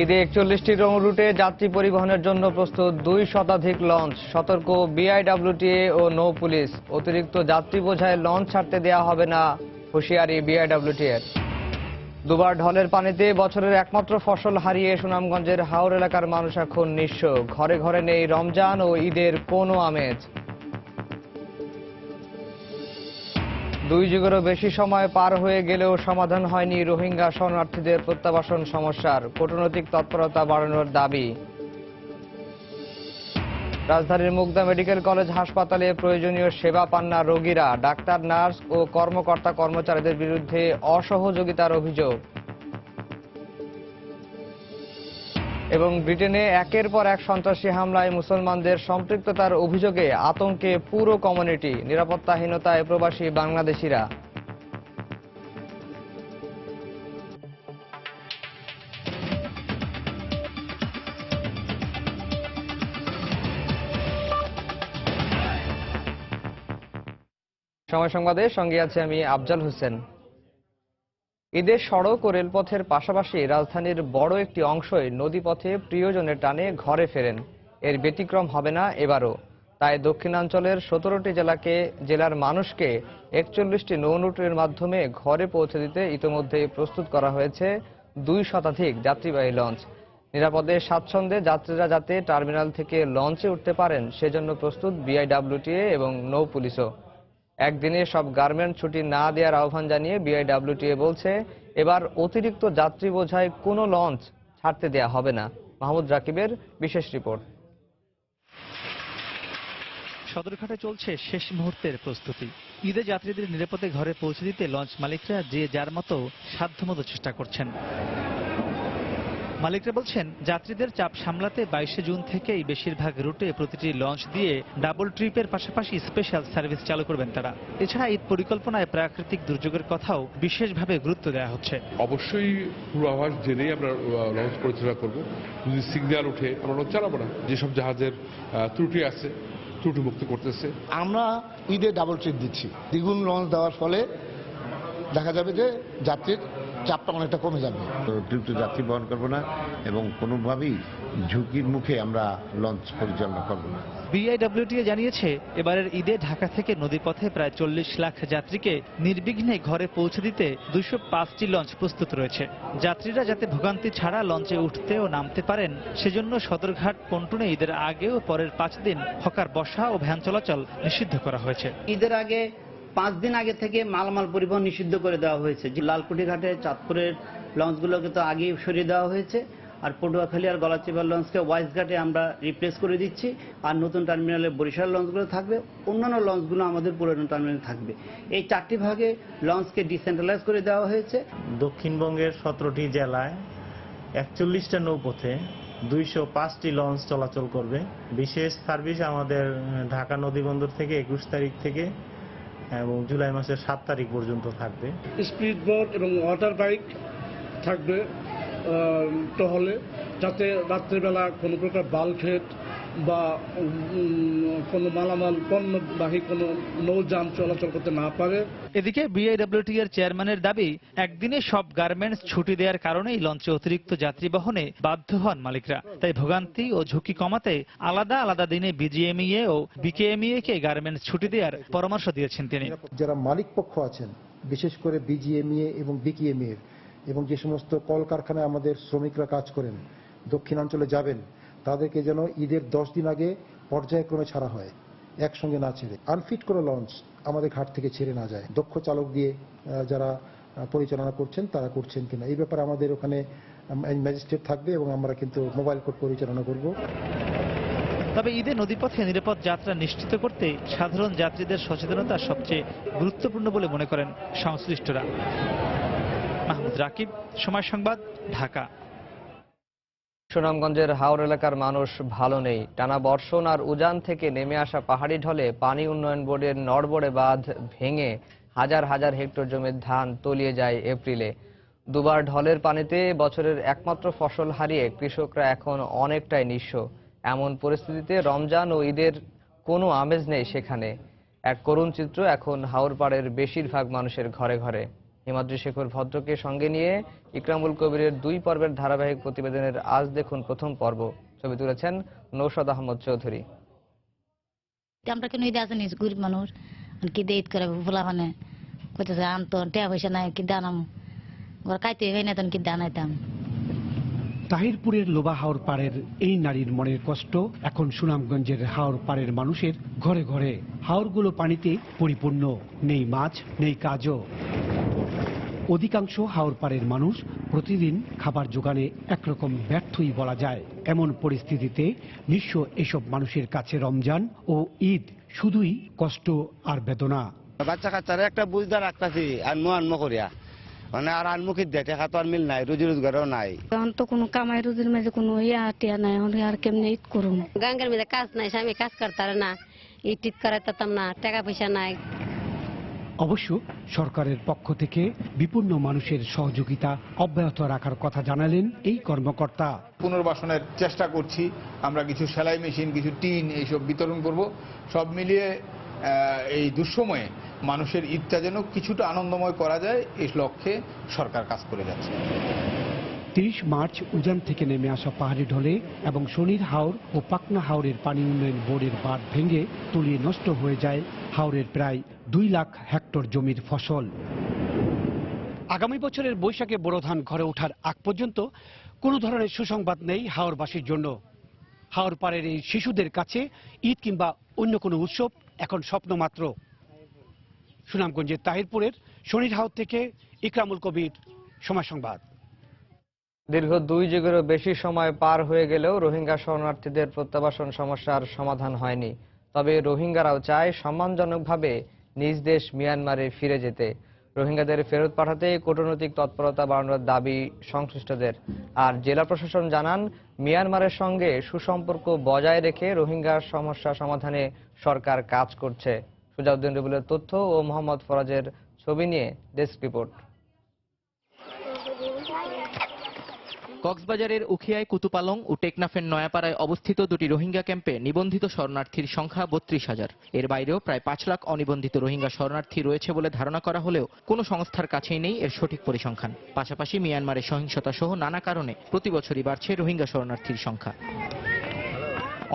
ঈদে 41টি রুটে যাত্রী পরিবহনের জন্য প্রস্তুত 2 শতাধিক লঞ্চ। সতর্ক বিআইডব্লিউটিএ ও নৌ পুলিশ। অতিরিক্ত যাত্রী বোঝায় লঞ্চ ছাড়তে দেওয়া হবে না, হুঁশিয়ারি বিআইডব্লিউটিএর। দুবার ঢলের পানিতে বছরের একমাত্র ফসল হারিয়ে সুনামগঞ্জের হাওর এলাকার মানুষ এখন নিঃস্ব। ঘরে ঘরে নেই রমজান ও ঈদের কোনো আমেজ। 2 যুগেরও বেশি সময় পার হয়ে গেলেও সমাধান হয়নি রোহিঙ্গা শরণার্থীদের প্রত্যাবাসন সমস্যার। কূটনৈতিক তৎপরতা বাড়ানোর দাবি। রাজধানীর মুগদা মেডিকেল কলেজ হাসপাতালে প্রয়োজনীয় সেবা পান না রোগীরা। ডাক্তার, নার্স ও কর্মকর্তা কর্মচারীদের বিরুদ্ধে অসহযোগিতার অভিযোগ। এবং ব্রিটেনে একের পর এক সন্ত্রাসী হামলায় মুসলমানদের সম্পৃক্ততার অভিযোগে আতঙ্কে পুরো কমিউনিটি। নিরাপত্তাহীনতায় প্রবাসী বাংলাদেশিরা। সময় সংবাদের সঙ্গে আছে আমি আফজাল হোসেন। ঈদের সড়ক ও রেলপথের পাশাপাশি রাজধানীর বড় একটি অংশই নদীপথে প্রিয়জনের টানে ঘরে ফেরেন। এর ব্যতিক্রম হবে না এবারও। তাই দক্ষিণাঞ্চলের 17টি জেলার মানুষকে 41টি নৌরুটের মাধ্যমে ঘরে পৌঁছে দিতে ইতোমধ্যেই প্রস্তুত করা হয়েছে 2 শতাধিক যাত্রীবাহী লঞ্চ। নিরাপদে স্বাচ্ছন্দ্যে যাত্রীরা যাতে টার্মিনাল থেকে লঞ্চে উঠতে পারেন সেজন্য প্রস্তুত বিআইডব্লিউটিএ এবং নৌ পুলিশও। একদিনে সব গার্মেন্ট ছুটি না দেওয়ার আহ্বান জানিয়ে বিআইডব্লিউটিএ বলছে, এবার অতিরিক্ত যাত্রী বোঝাই কোনো লঞ্চ ছাড়তে দেয়া হবে না। মাহমুদ রাকিবের বিশেষ রিপোর্ট। সদরঘাটে চলছে শেষ মুহূর্তের প্রস্তুতি। ঈদে যাত্রীদের নিরাপদে ঘরে পৌঁছে দিতে লঞ্চ মালিকরা যে যার মতো সাধ্যমতো চেষ্টা করছেন। মালিকরা বলছেন, যাত্রীদের চাপ সামলাতে 22 জুন থেকেই বেশিরভাগ রুটে প্রতিটি লঞ্চ দিয়ে ডাবল ট্রিপের পাশাপাশি স্পেশাল সার্ভিস চালু করবেন তারা। এছাড়া ঈদ পরিকল্পনায় প্রাকৃতিক দুর্যোগের কথাও বিশেষভাবে গুরুত্ব দেওয়া হচ্ছে। অবশ্যই পূর্বাভাস জেনেই আমরা লঞ্চ পরিচালনা করব। যদি সিগন্যাল উঠে আমরা লঞ্চ চালাবো না। যেসব জাহাজের ত্রুটি আছে ত্রুটি মুক্ত করতেছে। আমরা ঈদে ডাবল ট্রিপ দিচ্ছি। দ্বিগুণ লঞ্চ দেওয়ার ফলে দেখা যাবে যে যাত্রীর চাপটা অনেকটা কমে যাবে। অতিরিক্ত যাত্রী বহন করবো না এবং কোনোভাবেই ঝুঁকির মুখে আমরা লঞ্চ পরিচালনা করব না। বিআইডব্লিউটিএ জানিয়েছে, এবারের ঈদে ঢাকা থেকে নদীপথে প্রায় 40 লাখ যাত্রীকে নির্বিঘ্নে ঘরে পৌঁছে দিতে 205টি লঞ্চ প্রস্তুত রয়েছে। যাত্রীরা যাতে ভোগান্তি ছাড়া লঞ্চে উঠতে ও নামতে পারেন সেজন্য সদরঘাট পন্টুনে ঈদের আগে ও পরের 5 দিন হকার বসা ও ভ্যান চলাচল নিষিদ্ধ করা হয়েছে। ঈদের আগে 5 দিন আগে থেকে মালামাল পরিবহন নিষিদ্ধ করে দেওয়া হয়েছে। যে লালকুঠি ঘাটে চাঁদপুরের লঞ্চগুলোকে তো আগেই সরিয়ে দেওয়া হয়েছে, আর পটুয়াখালী আর গলাচিপার লঞ্চকে ওয়াইজ ঘাটে আমরা রিপ্লেস করে দিচ্ছি। আর নতুন টার্মিনালে বরিশাল লঞ্চগুলো থাকবে, অন্যান্য লঞ্চগুলো আমাদের পুরানো টার্মিনালে থাকবে। এই 4টি ভাগে লঞ্চকে ডিসেন্ট্রালাইজ করে দেওয়া হয়েছে। দক্ষিণবঙ্গের 17টি জেলায় 41টা নৌপথে 205টি লঞ্চ চলাচল করবে। বিশেষ সার্ভিস আমাদের ঢাকা নদীবন্দর থেকে 21 তারিখ থেকে এবং জুলাই মাসের 7 তারিখ পর্যন্ত থাকবে। স্পিড বোট এবং ওয়াটার বাইক থাকবে টহলে, যাতে রাত্রিবেলা কোনো প্রকার বাল্কহেড বা কোনো মালামাল পণ্যবাহী কোনো নৌযান চলাচল করতে না পারে। এদিকে বিআইডব্লিউটিএর চেয়ারম্যানের দাবি, একদিনে সব গার্মেন্টস ছুটি দেওয়ার কারণেই লঞ্চে অতিরিক্ত যাত্রী বহনে বাধ্য হন মালিকরা। তাই ভোগান্তি ও ঝুঁকি কমাতে আলাদা আলাদা দিনে বিজিএমইএ ও বিকেএমইএ কে গার্মেন্টস ছুটি দেওয়ার পরামর্শ দিয়েছেন তিনি। যারা মালিক পক্ষ আছেন, বিশেষ করে বিজিএমইএ এবং বিকেএমইএ এবং যে সমস্ত কলকারখানায় আমাদের শ্রমিকরা কাজ করেন, দক্ষিণাঞ্চলে যাবেন, তাদেরকে যেন ঈদের 10 দিন আগে পর্যায়ক্রমে ছাড়া হয়, একসঙ্গে না ছেড়ে। আনফিট কোনো লঞ্চ আমাদের ঘাট থেকে ছেড়ে না যায়। দক্ষ চালক দিয়ে যারা পরিচালনা করছেন তারা করছেন কিনা এই ব্যাপারে আমাদের ওখানে ম্যাজিস্ট্রেট থাকবে এবং আমরা কিন্তু মোবাইল কোর্ট পরিচালনা করব। তবে ঈদে নদীপথে নিরাপদ যাত্রা নিশ্চিত করতে সাধারণ যাত্রীদের সচেতনতা সবচেয়ে গুরুত্বপূর্ণ বলে মনে করেন সংশ্লিষ্টরা। মাহমুদ রাকিব, সময় সংবাদ, ঢাকা। সুনামগঞ্জের হাওর এলাকার মানুষ ভালো নেই। টানা বর্ষণ আর উজান থেকে নেমে আসা পাহাড়ি ঢলে পানি উন্নয়ন বোর্ডের নড়বড়ে বাঁধ ভেঙে হাজার হাজার হেক্টর জমির ধান তলিয়ে যায় এপ্রিলে। দুবার ঢলের পানিতে বছরের একমাত্র ফসল হারিয়ে কৃষকরা এখন অনেকটাই নিঃস্ব। এমন পরিস্থিতিতে রমজান ও ঈদের কোনো আমেজ নেই সেখানে। এক করুণ চিত্র এখন হাওর পাড়ের বেশিরভাগ মানুষের ঘরে ঘরে। হিমাদ্রি শেখর ভদ্রকে সঙ্গে নিয়ে ইকরামুল কবিরের 2 পর্বের ধারাবাহিক প্রতিবেদনের আজ দেখুন প্রথম পর্ব। ছবি তুলেছেন নৌশাদ আহমদ চৌধুরী। আমরা কেন ঈদে আসেনি, গরিব মানুষ কি দিয়ে ঈদ করে বলা মানে কইতেছে আনতো টাকা পয়সা নাই কি দানাম ঘর খাইতে হয় না, তখন কি দানাইতাম। তাহিরপুরের লোবা হাওর পাড়ের এই নারীর মনের কষ্ট এখন সুনামগঞ্জের হাওর পাড়ের মানুষের ঘরে ঘরে। হাওরগুলো পানিতে পরিপূর্ণ, নেই মাছ, নেই কাজও। অধিকাংশ হাওর পাড়ের মানুষ প্রতিদিন খাবার জোগানে একরকম ব্যর্থই বলা যায়। এমন পরিস্থিতিতে নিঃস্ব এসব মানুষের কাছে রমজান ও ঈদ শুধুই কষ্ট আর বেদনা। বাচ্চা কাচ্চারা একটা বুঝদা রাখতেছি আনমো করিয়া, মানে আর আনমুখী দেখা তো আর মিল নাই, রুজি রোজগারও নাই। এখন তো কোনো কামাই রুজির মাঝে কোনো টিয়া নাই, আর কেমনে ঈদ করুন। গাঙ্গের মধ্যে কাজ নাই, স্বামী কাজ করতারে না, ঈদ করাইতাম না, টাকা পয়সা নাই। অবশ্য সরকারের পক্ষ থেকে বিপন্ন মানুষের সহযোগিতা অব্যাহত রাখার কথা জানালেন এই কর্মকর্তা। পুনর্বাসনের চেষ্টা করছি আমরা, কিছু সেলাই মেশিন, কিছু টিন এইসব বিতরণ করব। সব মিলিয়ে এই দুঃসময়ে মানুষের ঈদটা যেন কিছুটা আনন্দময় করা যায় এই লক্ষ্যে সরকার কাজ করে যাচ্ছে। 30 মার্চ উজান থেকে নেমে আসা পাহাড়ি ঢলে এবং শনির হাওর ও পাকনা হাওরের পানি উন্নয়ন বোর্ডের বাঁধ ভেঙে তলিয়ে নষ্ট হয়ে যায় হাওরের প্রায় 2 লাখ হেক্টর জমির ফসল। আগামী বছরের বৈশাখে বোরো ধান ঘরে ওঠার আগ পর্যন্ত কোনো ধরনের সুসংবাদ নেই হাওরবাসীর জন্য। হাওর পাড়ের এই শিশুদের কাছে ঈদ কিংবা অন্য কোনো উৎসব এখন স্বপ্ন মাত্র। সুনামগঞ্জের তাহিরপুরের শনির হাওর থেকে ইকরামুল কবির, সময় সংবাদ। দীর্ঘ 2 যুগেরও বেশি সময় পার হয়ে গেলেও রোহিঙ্গা শরণার্থীদের প্রত্যাবাসন সমস্যার সমাধান হয়নি। তবে রোহিঙ্গারাও চায় সম্মানজনকভাবে নিজ দেশ মিয়ানমারে ফিরে যেতে। রোহিঙ্গাদের ফেরত পাঠাতে কূটনৈতিক তৎপরতা বাড়ানোর দাবি সংশ্লিষ্টদের। আর জেলা প্রশাসন জানান, মিয়ানমারের সঙ্গে সুসম্পর্ক বজায় রেখে রোহিঙ্গা সমস্যা সমাধানে সরকার কাজ করছে। সুজাউদ্দিন রুবেলের তথ্য ও মোহাম্মদ ফরাজের ছবি নিয়ে ডেস্ক রিপোর্ট। কক্সবাজারের উখিয়ায় কুতুপালং ও টেকনাফের নয়াপাড়ায় অবস্থিত 2টি রোহিঙ্গা ক্যাম্পে নিবন্ধিত শরণার্থীর সংখ্যা 32,000। এর বাইরেও প্রায় 5 লাখ অনিবন্ধিত রোহিঙ্গা শরণার্থী রয়েছে বলে ধারণা করা হলেও কোনো সংস্থার কাছেই নেই এর সঠিক পরিসংখ্যান। পাশাপাশি মিয়ানমারের সহিংসতা সহ নানা কারণে প্রতি বছরই বাড়ছে রোহিঙ্গা শরণার্থীর সংখ্যা।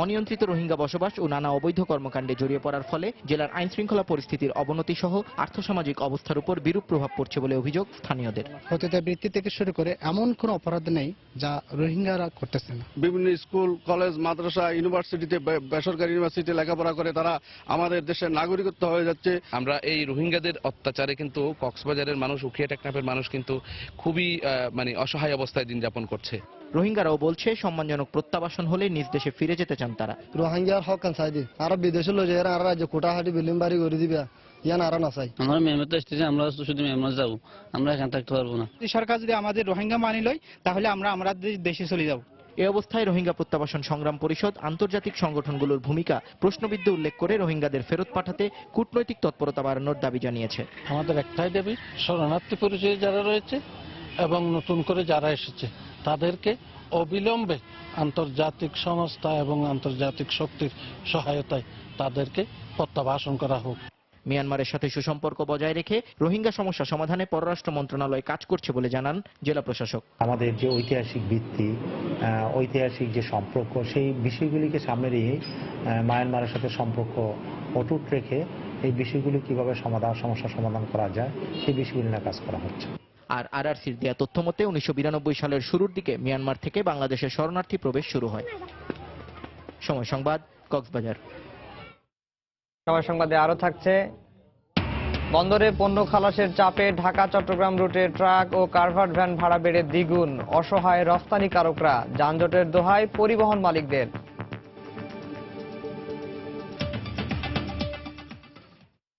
অনিয়ন্ত্রিত রোহিঙ্গা বসবাস ও নানা অবৈধ কর্মকাণ্ডে জড়িয়ে পড়ার ফলে জেলার আইন শৃঙ্খলা পরিস্থিতির অবনতি সহ আর্থসামাজিক অবস্থার উপর বিরূপ প্রভাব পড়ছে বলে অভিযোগ স্থানীয়দের। বৃত্তি থেকে শুরু করে এমন কোনো অপরাধ নেই যা রোহিঙ্গারা করতেছে না। বিভিন্ন স্কুল, কলেজ, মাদ্রাসা, ইউনিভার্সিটিতে, বেসরকারি ইউনিভার্সিটিতে লেখাপড়া করে তারা আমাদের দেশের নাগরিকত্ব হয়ে যাচ্ছে। আমরা এই রোহিঙ্গাদের অত্যাচারে কিন্তু কক্সবাজারের মানুষ, উখিয়া টেকনাফের মানুষ কিন্তু খুবই অসহায় অবস্থায় দিন যাপন করছে। রোহিঙ্গারাও বলছে সম্মানজনক প্রত্যাবাসন হলে নিজ দেশে ফিরে যেতে চান তারা। রোহিঙ্গার হক চাই দি আর বিদেশে লয়ে যায় আর রাজ্য কোটাহাটি বিল্ডিং বাড়ি করে দিবে, ইয়ান আর না চাই। আমরা মেমে তো এসেছি, আমরা শুধু মেমে যাব, আমরা এখানে থাকতে পারবো না। সরকার যদি আমাদের রোহিঙ্গা মানি লয় তাহলে আমরা দেশে চলে যাব। এই অবস্থায় রোহিঙ্গা প্রত্যাবাসন সংগ্রাম পরিষদ আন্তর্জাতিক সংগঠনগুলোর ভূমিকা প্রশ্নবিদ্ধ উল্লেখ করে রোহিঙ্গাদের ফেরত পাঠাতে কূটনৈতিক তৎপরতা বাড়ানোর দাবি জানিয়েছে। আমাদের একটাই দাবি, শরণার্থী পরিচয়ে যারা রয়েছে এবং নতুন করে যারা এসেছে তাদেরকে অবিলম্বে আন্তর্জাতিক সংস্থা এবং আন্তর্জাতিক শক্তির সহায়তায় তাদেরকে প্রত্যাবাসন করা হোক। মিয়ানমারের সাথে সুসম্পর্ক বজায় রেখে রোহিঙ্গা সমস্যা সমাধানে পররাষ্ট্র মন্ত্রণালয় কাজ করছে বলে জানান জেলা প্রশাসক। আমাদের যে ঐতিহাসিক ভিত্তি, ঐতিহাসিক যে সম্পর্ক, সেই বিষয়গুলিকে সামনে রেখে মায়ানমারের সাথে সম্পর্ক অটুট রেখে এই বিষয়গুলি কিভাবে সমস্যা সমাধান করা যায় সেই বিষয়গুলি নিয়ে কাজ করা হচ্ছে। আর আরআরসির দেয়া তথ্য মতে 1992 সালের শুরুর দিকে মিয়ানমার থেকে বাংলাদেশের শরণার্থী প্রবেশ শুরু হয়। সময় সংবাদ, কক্সবাজার। সময় সংবাদে আরো থাকছে, বন্দরে পণ্য খালাসের চাপে ঢাকা চট্টগ্রাম রুটে ট্রাক ও কারভার্ট ভ্যান ভাড়া বেড়ে দ্বিগুণ। অসহায় রফতানিকারকরা, যানজটের দোহায় পরিবহন মালিকদের।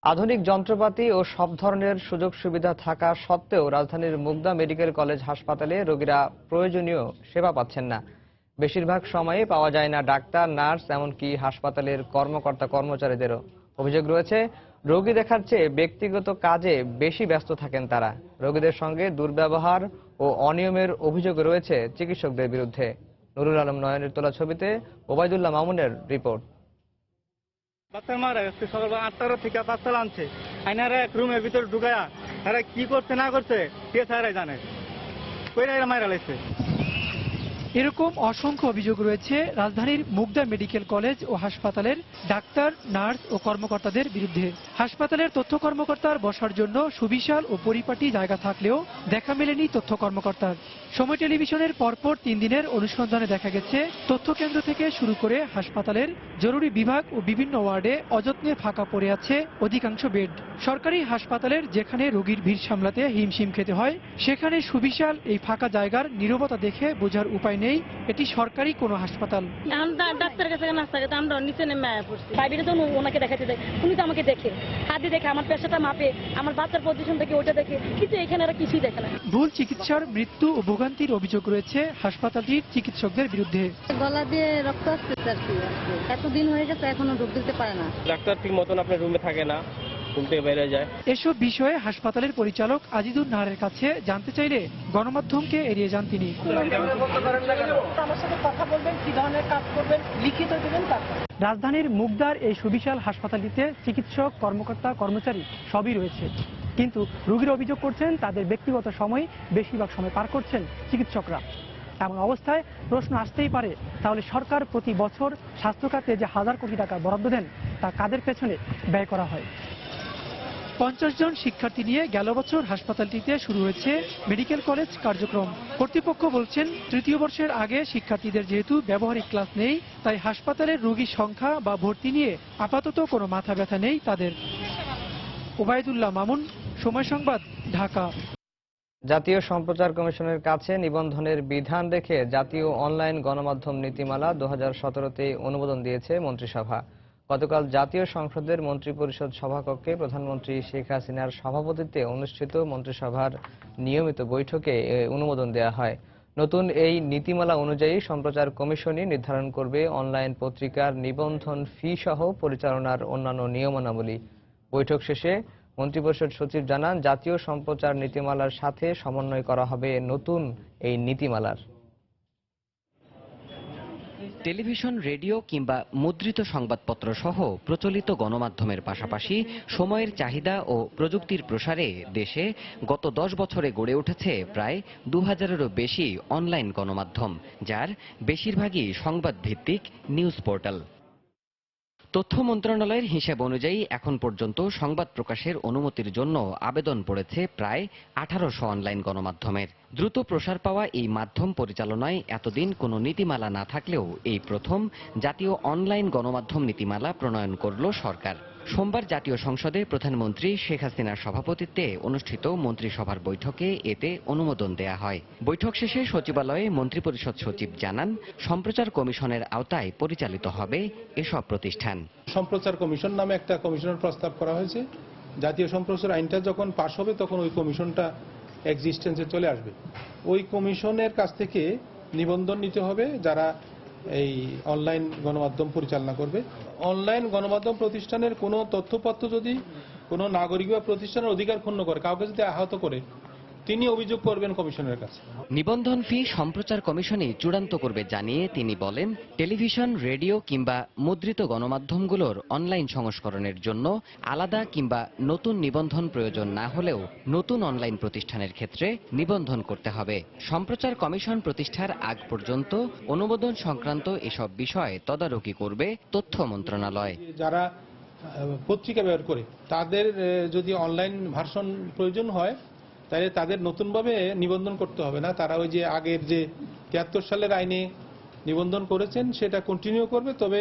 আধুনিক যন্ত্রপাতি ও সব ধরনের সুযোগ সুবিধা থাকা সত্ত্বেও রাজধানীর মুগদা মেডিকেল কলেজ হাসপাতালে রোগীরা প্রয়োজনীয় সেবা পাচ্ছেন না। বেশিরভাগ সময়ে পাওয়া যায় না ডাক্তার, নার্স, এমনকি হাসপাতালের কর্মকর্তা কর্মচারীদেরও। অভিযোগ রয়েছে, রোগী দেখার চেয়ে ব্যক্তিগত কাজে বেশি ব্যস্ত থাকেন তারা। রোগীদের সঙ্গে দুর্ব্যবহার ও অনিয়মের অভিযোগ রয়েছে চিকিৎসকদের বিরুদ্ধে। নুরুল আলম নয়নের তোলা ছবিতে ওবায়দুল্লাহ মামুনের রিপোর্ট। ডাক্তার মারা গেছে, সকাল 8টা থেকে 5টা আনছে, আইনারা এক রুমের ভিতরে ঢুকায়া আরে কি করছে না করছে কে স্যারাই জানে, কইরা মাইরা লাইছে। এরকম অসংখ্য অভিযোগ রয়েছে রাজধানীর মুগদা মেডিকেল কলেজ ও হাসপাতালের ডাক্তার, নার্স ও কর্মকর্তাদের বিরুদ্ধে। হাসপাতালের তথ্য কর্মকর্তার বসার জন্য সুবিশাল ও পরিপাটি জায়গা থাকলেও দেখা মেলেনি তথ্য কর্মকর্তার। সময় টেলিভিশনের পরপর 3 দিনের অনুসন্ধানে দেখা গেছে তথ্য কেন্দ্র থেকে শুরু করে হাসপাতালের জরুরি বিভাগ ও বিভিন্ন ওয়ার্ডে অযত্নে ফাঁকা পড়ে আছে অধিকাংশ বেড। সরকারি হাসপাতালের যেখানে রোগীর ভিড় সামলাতে হিমশিম খেতে হয়, সেখানে সুবিশাল এই ফাঁকা জায়গার নীরবতা দেখে বোঝার উপায় নেই এটি সরকারি কোনো হাসপাতাল। ডাক্তারের কাছে নাস্তা খেতে আমরা নিচে নেমে আয়া পড়ছি। বাইরে তো ওনাকে দেখাতে দেয়, উনি তো আমাকে দেখে, হাত দিয়ে দেখে, আমার পেশাটা মাপে, আমার বাচ্চার পজিশন থেকে ওইটা দেখে, কিন্তু এখানে আর কিছুই দেখে না। ভুল চিকিৎসার মৃত্যু ও ভোগান্তির অভিযোগ রয়েছে হাসপাতালটির চিকিৎসকদের বিরুদ্ধে। গলা দিয়ে রক্ত আসছে আর কি, এতদিন হয়ে গেছে এখনো ঢুক দিতে পারে না। ডাক্তার ঠিক মতন আপনার রুমে থাকে না, ঘুমতে বেড়ে যায়। এসব বিষয়ে হাসপাতালের পরিচালক আজিদুর নাহারের কাছে জানতে চাইলে গণমাধ্যমকে এড়িয়ে যান তিনি। আমার সাথে কথা বলবেন, কি ধরনের কাজ করবেন, লিখিত দেবেন। রাজধানীর মুগদার এই সুবিশাল হাসপাতালটিতে চিকিৎসক, কর্মকর্তা, কর্মচারী সবই রয়েছে, কিন্তু রোগীরা অভিযোগ করছেন তাদের ব্যক্তিগত সময় বেশিরভাগ সময় পার করছেন চিকিৎসকরা। এমন অবস্থায় প্রশ্ন আসতেই পারে, তাহলে সরকার প্রতি বছর স্বাস্থ্য খাতে যে 1000 কোটি টাকা বরাদ্দ দেন তা কাদের পেছনে ব্যয় করা হয়? 50 জন শিক্ষার্থী নিয়ে গেল বছর হাসপাতালটিতে শুরু হয়েছে মেডিকেল কলেজ কার্যক্রম। কর্তৃপক্ষ বলছেন, তৃতীয় বর্ষের আগে শিক্ষার্থীদের যেহেতু ব্যবহারিক ক্লাস নেই, তাই হাসপাতালের রোগীর সংখ্যা বা ভর্তি নিয়ে আপাতত কোনো মাথা ব্যথা নেই তাদের। ওবায়দুল্লাহ মামুন, সময় সংবাদ, ঢাকা। জাতীয় সম্প্রচার কমিশনের কাছে নিবন্ধনের বিধান রেখে জাতীয় অনলাইন গণমাধ্যম নীতিমালা 2017-তে অনুমোদন দিয়েছে মন্ত্রিসভা। গতকাল জাতীয় সংসদের মন্ত্রিপরিষদ সভাকক্ষে প্রধানমন্ত্রী শেখ হাসিনার সভাপতিত্বে অনুষ্ঠিত মন্ত্রিসভার নিয়মিত বৈঠকে অনুমোদন দেওয়া হয়। নতুন এই নীতিমালা অনুযায়ী সম্প্রচার কমিশনই নির্ধারণ করবে অনলাইন পত্রিকার নিবন্ধন ফি সহ পরিচালনার অন্যান্য নিয়মাবলী। বৈঠক শেষে মন্ত্রিপরিষদ সচিব জানান, জাতীয় সম্প্রচার নীতিমালার সাথে সমন্বয় করা হবে নতুন এই নীতিমালার। টেলিভিশন, রেডিও কিংবা মুদ্রিত সংবাদপত্র সহ প্রচলিত গণমাধ্যমের পাশাপাশি সময়ের চাহিদা ও প্রযুক্তির প্রসারে দেশে গত 10 বছরে গড়ে উঠেছে প্রায় 2000-এরও বেশি অনলাইন গণমাধ্যম, যার বেশিরভাগই সংবাদ ভিত্তিক নিউজ পোর্টাল। তথ্য মন্ত্রণালয়ের হিসাব অনুযায়ী এখন পর্যন্ত সংবাদ প্রকাশের অনুমতির জন্য আবেদন পড়েছে প্রায় 1800 অনলাইন গণমাধ্যমের। দ্রুত প্রসার পাওয়া এই মাধ্যম পরিচালনায় এতদিন কোনো নীতিমালা না থাকলেও এই প্রথম জাতীয় অনলাইন গণমাধ্যম নীতিমালা প্রণয়ন করল সরকার। সোমবার জাতীয় সংসদে প্রধানমন্ত্রী শেখ হাসিনার সভাপতিত্বে অনুষ্ঠিত মন্ত্রিসভার বৈঠকে এতে অনুমোদন দেয়া হয়। বৈঠক শেষে সচিবালয়ে মন্ত্রিপরিষদ সচিব জানান, সম্প্রচার কমিশনের আওতায় পরিচালিত হবে এসব প্রতিষ্ঠান। সম্প্রচার কমিশন নামে একটা কমিশনের প্রস্তাব করা হয়েছে। জাতীয় সম্প্রচার আইনটা যখন পাশ হবে তখন ওই কমিশনটা এক্সিস্টেন্সে চলে আসবে। ওই কমিশনের কাছ থেকে নিবন্ধন নিতে হবে যারা এই অনলাইন গণমাধ্যম পরিচালনা করবে। অনলাইন গণমাধ্যম প্রতিষ্ঠানের কোনো তথ্যপত্র যদি কোনো নাগরিক বা প্রতিষ্ঠানের অধিকার ক্ষুণ্ণ করে, কাউকে যদি আহত করে, তিনি অভিযোগ করবেন কমিশনের কাছে। নিবন্ধন ফি সম্প্রচার কমিশনই চূড়ান্ত করবে জানিয়ে তিনি বলেন, টেলিভিশন, রেডিও কিংবা মুদ্রিত গণমাধ্যমগুলোর অনলাইন সংস্করণের জন্য আলাদা কিংবা নতুন নিবন্ধন প্রয়োজন না হলেও নতুন অনলাইন প্রতিষ্ঠানের ক্ষেত্রে নিবন্ধন করতে হবে। সম্প্রচার কমিশন প্রতিষ্ঠার আগ পর্যন্ত অনুমোদন সংক্রান্ত এসব বিষয় তদারকি করবে তথ্য মন্ত্রণালয়। যারা পত্রিকা ব্যবহার করে তাদের যদি অনলাইন ভার্সন প্রয়োজন হয়, তাহলে তাদের নতুনভাবে নিবন্ধন করতে হবে না। তারা ওই যে আগের যে 73 সালের আইনে নিবন্ধন করেছেন সেটা কন্টিনিউ করবে, তবে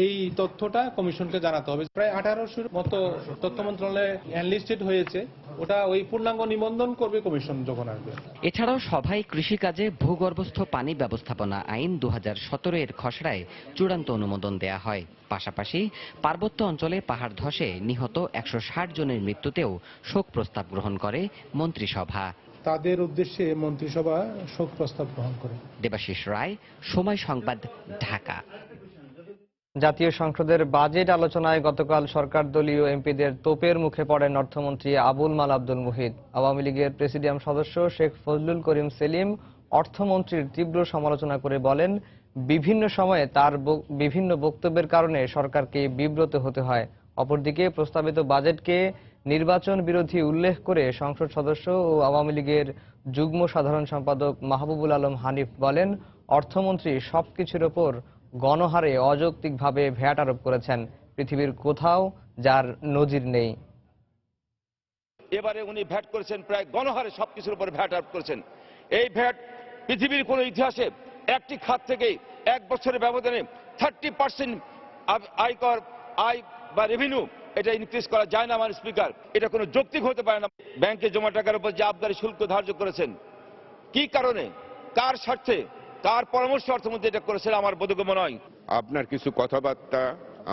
এই তথ্যটা কমিশনকে জানাতে হবে। প্রায় 1800 মতো তথ্য মন্ত্রণালয়ে এনলিস্টেড হয়েছে, ওটা ওই পূর্ণাঙ্গ নিবন্ধন করবে কমিশন যখন আসবে। এছাড়াও সভায় কৃষিকাজে ভূগর্ভস্থ পানি ব্যবস্থাপনা আইন 2017 এর খসড়ায় চূড়ান্ত অনুমোদন দেয়া হয়। পাশাপাশি পার্বত্য অঞ্চলে পাহাড় ধসে নিহত 160 জনের মৃত্যুতেও শোক প্রস্তাব গ্রহণ করে মন্ত্রিসভা। তাদের উদ্দেশ্যে মন্ত্রিসভা শোক প্রস্তাব গ্রহণ করে। দেবাশিস রায়, সময় সংবাদ, ঢাকা। জাতীয় সংসদের বাজেট আলোচনায় গতকাল সরকার দলীয় এমপিদের তোপের মুখে পড়েন অর্থমন্ত্রী আবুল মাল আব্দুল মুহিত। আওয়ামী লীগের প্রেসিডিয়াম সদস্য শেখ ফজলুল করিম সেলিম অর্থমন্ত্রীর তীব্র সমালোচনা করে বলেন, বিভিন্ন সময়ে তার বিভিন্ন বক্তব্যের কারণে সরকারকে বিব্রত হতে হয়। অপরদিকে প্রস্তাবিত বাজেটকে নির্বাচন বিরোধী উল্লেখ করে সংসদ সদস্য ও আওয়ামী লীগের যুগ্ম সাধারণ সম্পাদক মাহবুবুল আলম হানিফ বলেন, অর্থমন্ত্রী সবকিছুর ওপর গণহারে অযৌক্তিকভাবে ভ্যাট আরোপ করেছেন। পৃথিবীর কোথাও যার নজির নেই। এবারে উনি ভ্যাট করেছেন প্রায় গণহারে সবকিছুর উপর ভ্যাট আরোপ করেছেন। এই ভ্যাট পৃথিবীর কোন ইতিহাসে একটি খাত থেকে এক বছরের ব্যবধানে 30% আয়কর আয় বা রেভিনিউ এটা ইনক্রিজ করা যায় না। আমার স্পিকার, এটা কোনো যৌক্তিক হতে পারে না। ব্যাংকে জমা টাকার উপর যে আবদারি শুল্ক ধার্য করেছেন, কি কারণে, কার স্বার্থে, কার পরামর্শ অর্থমন্ত্রী এটা করেছেন আমার বোধগম্য নয়। আপনার কিছু কথাবার্তা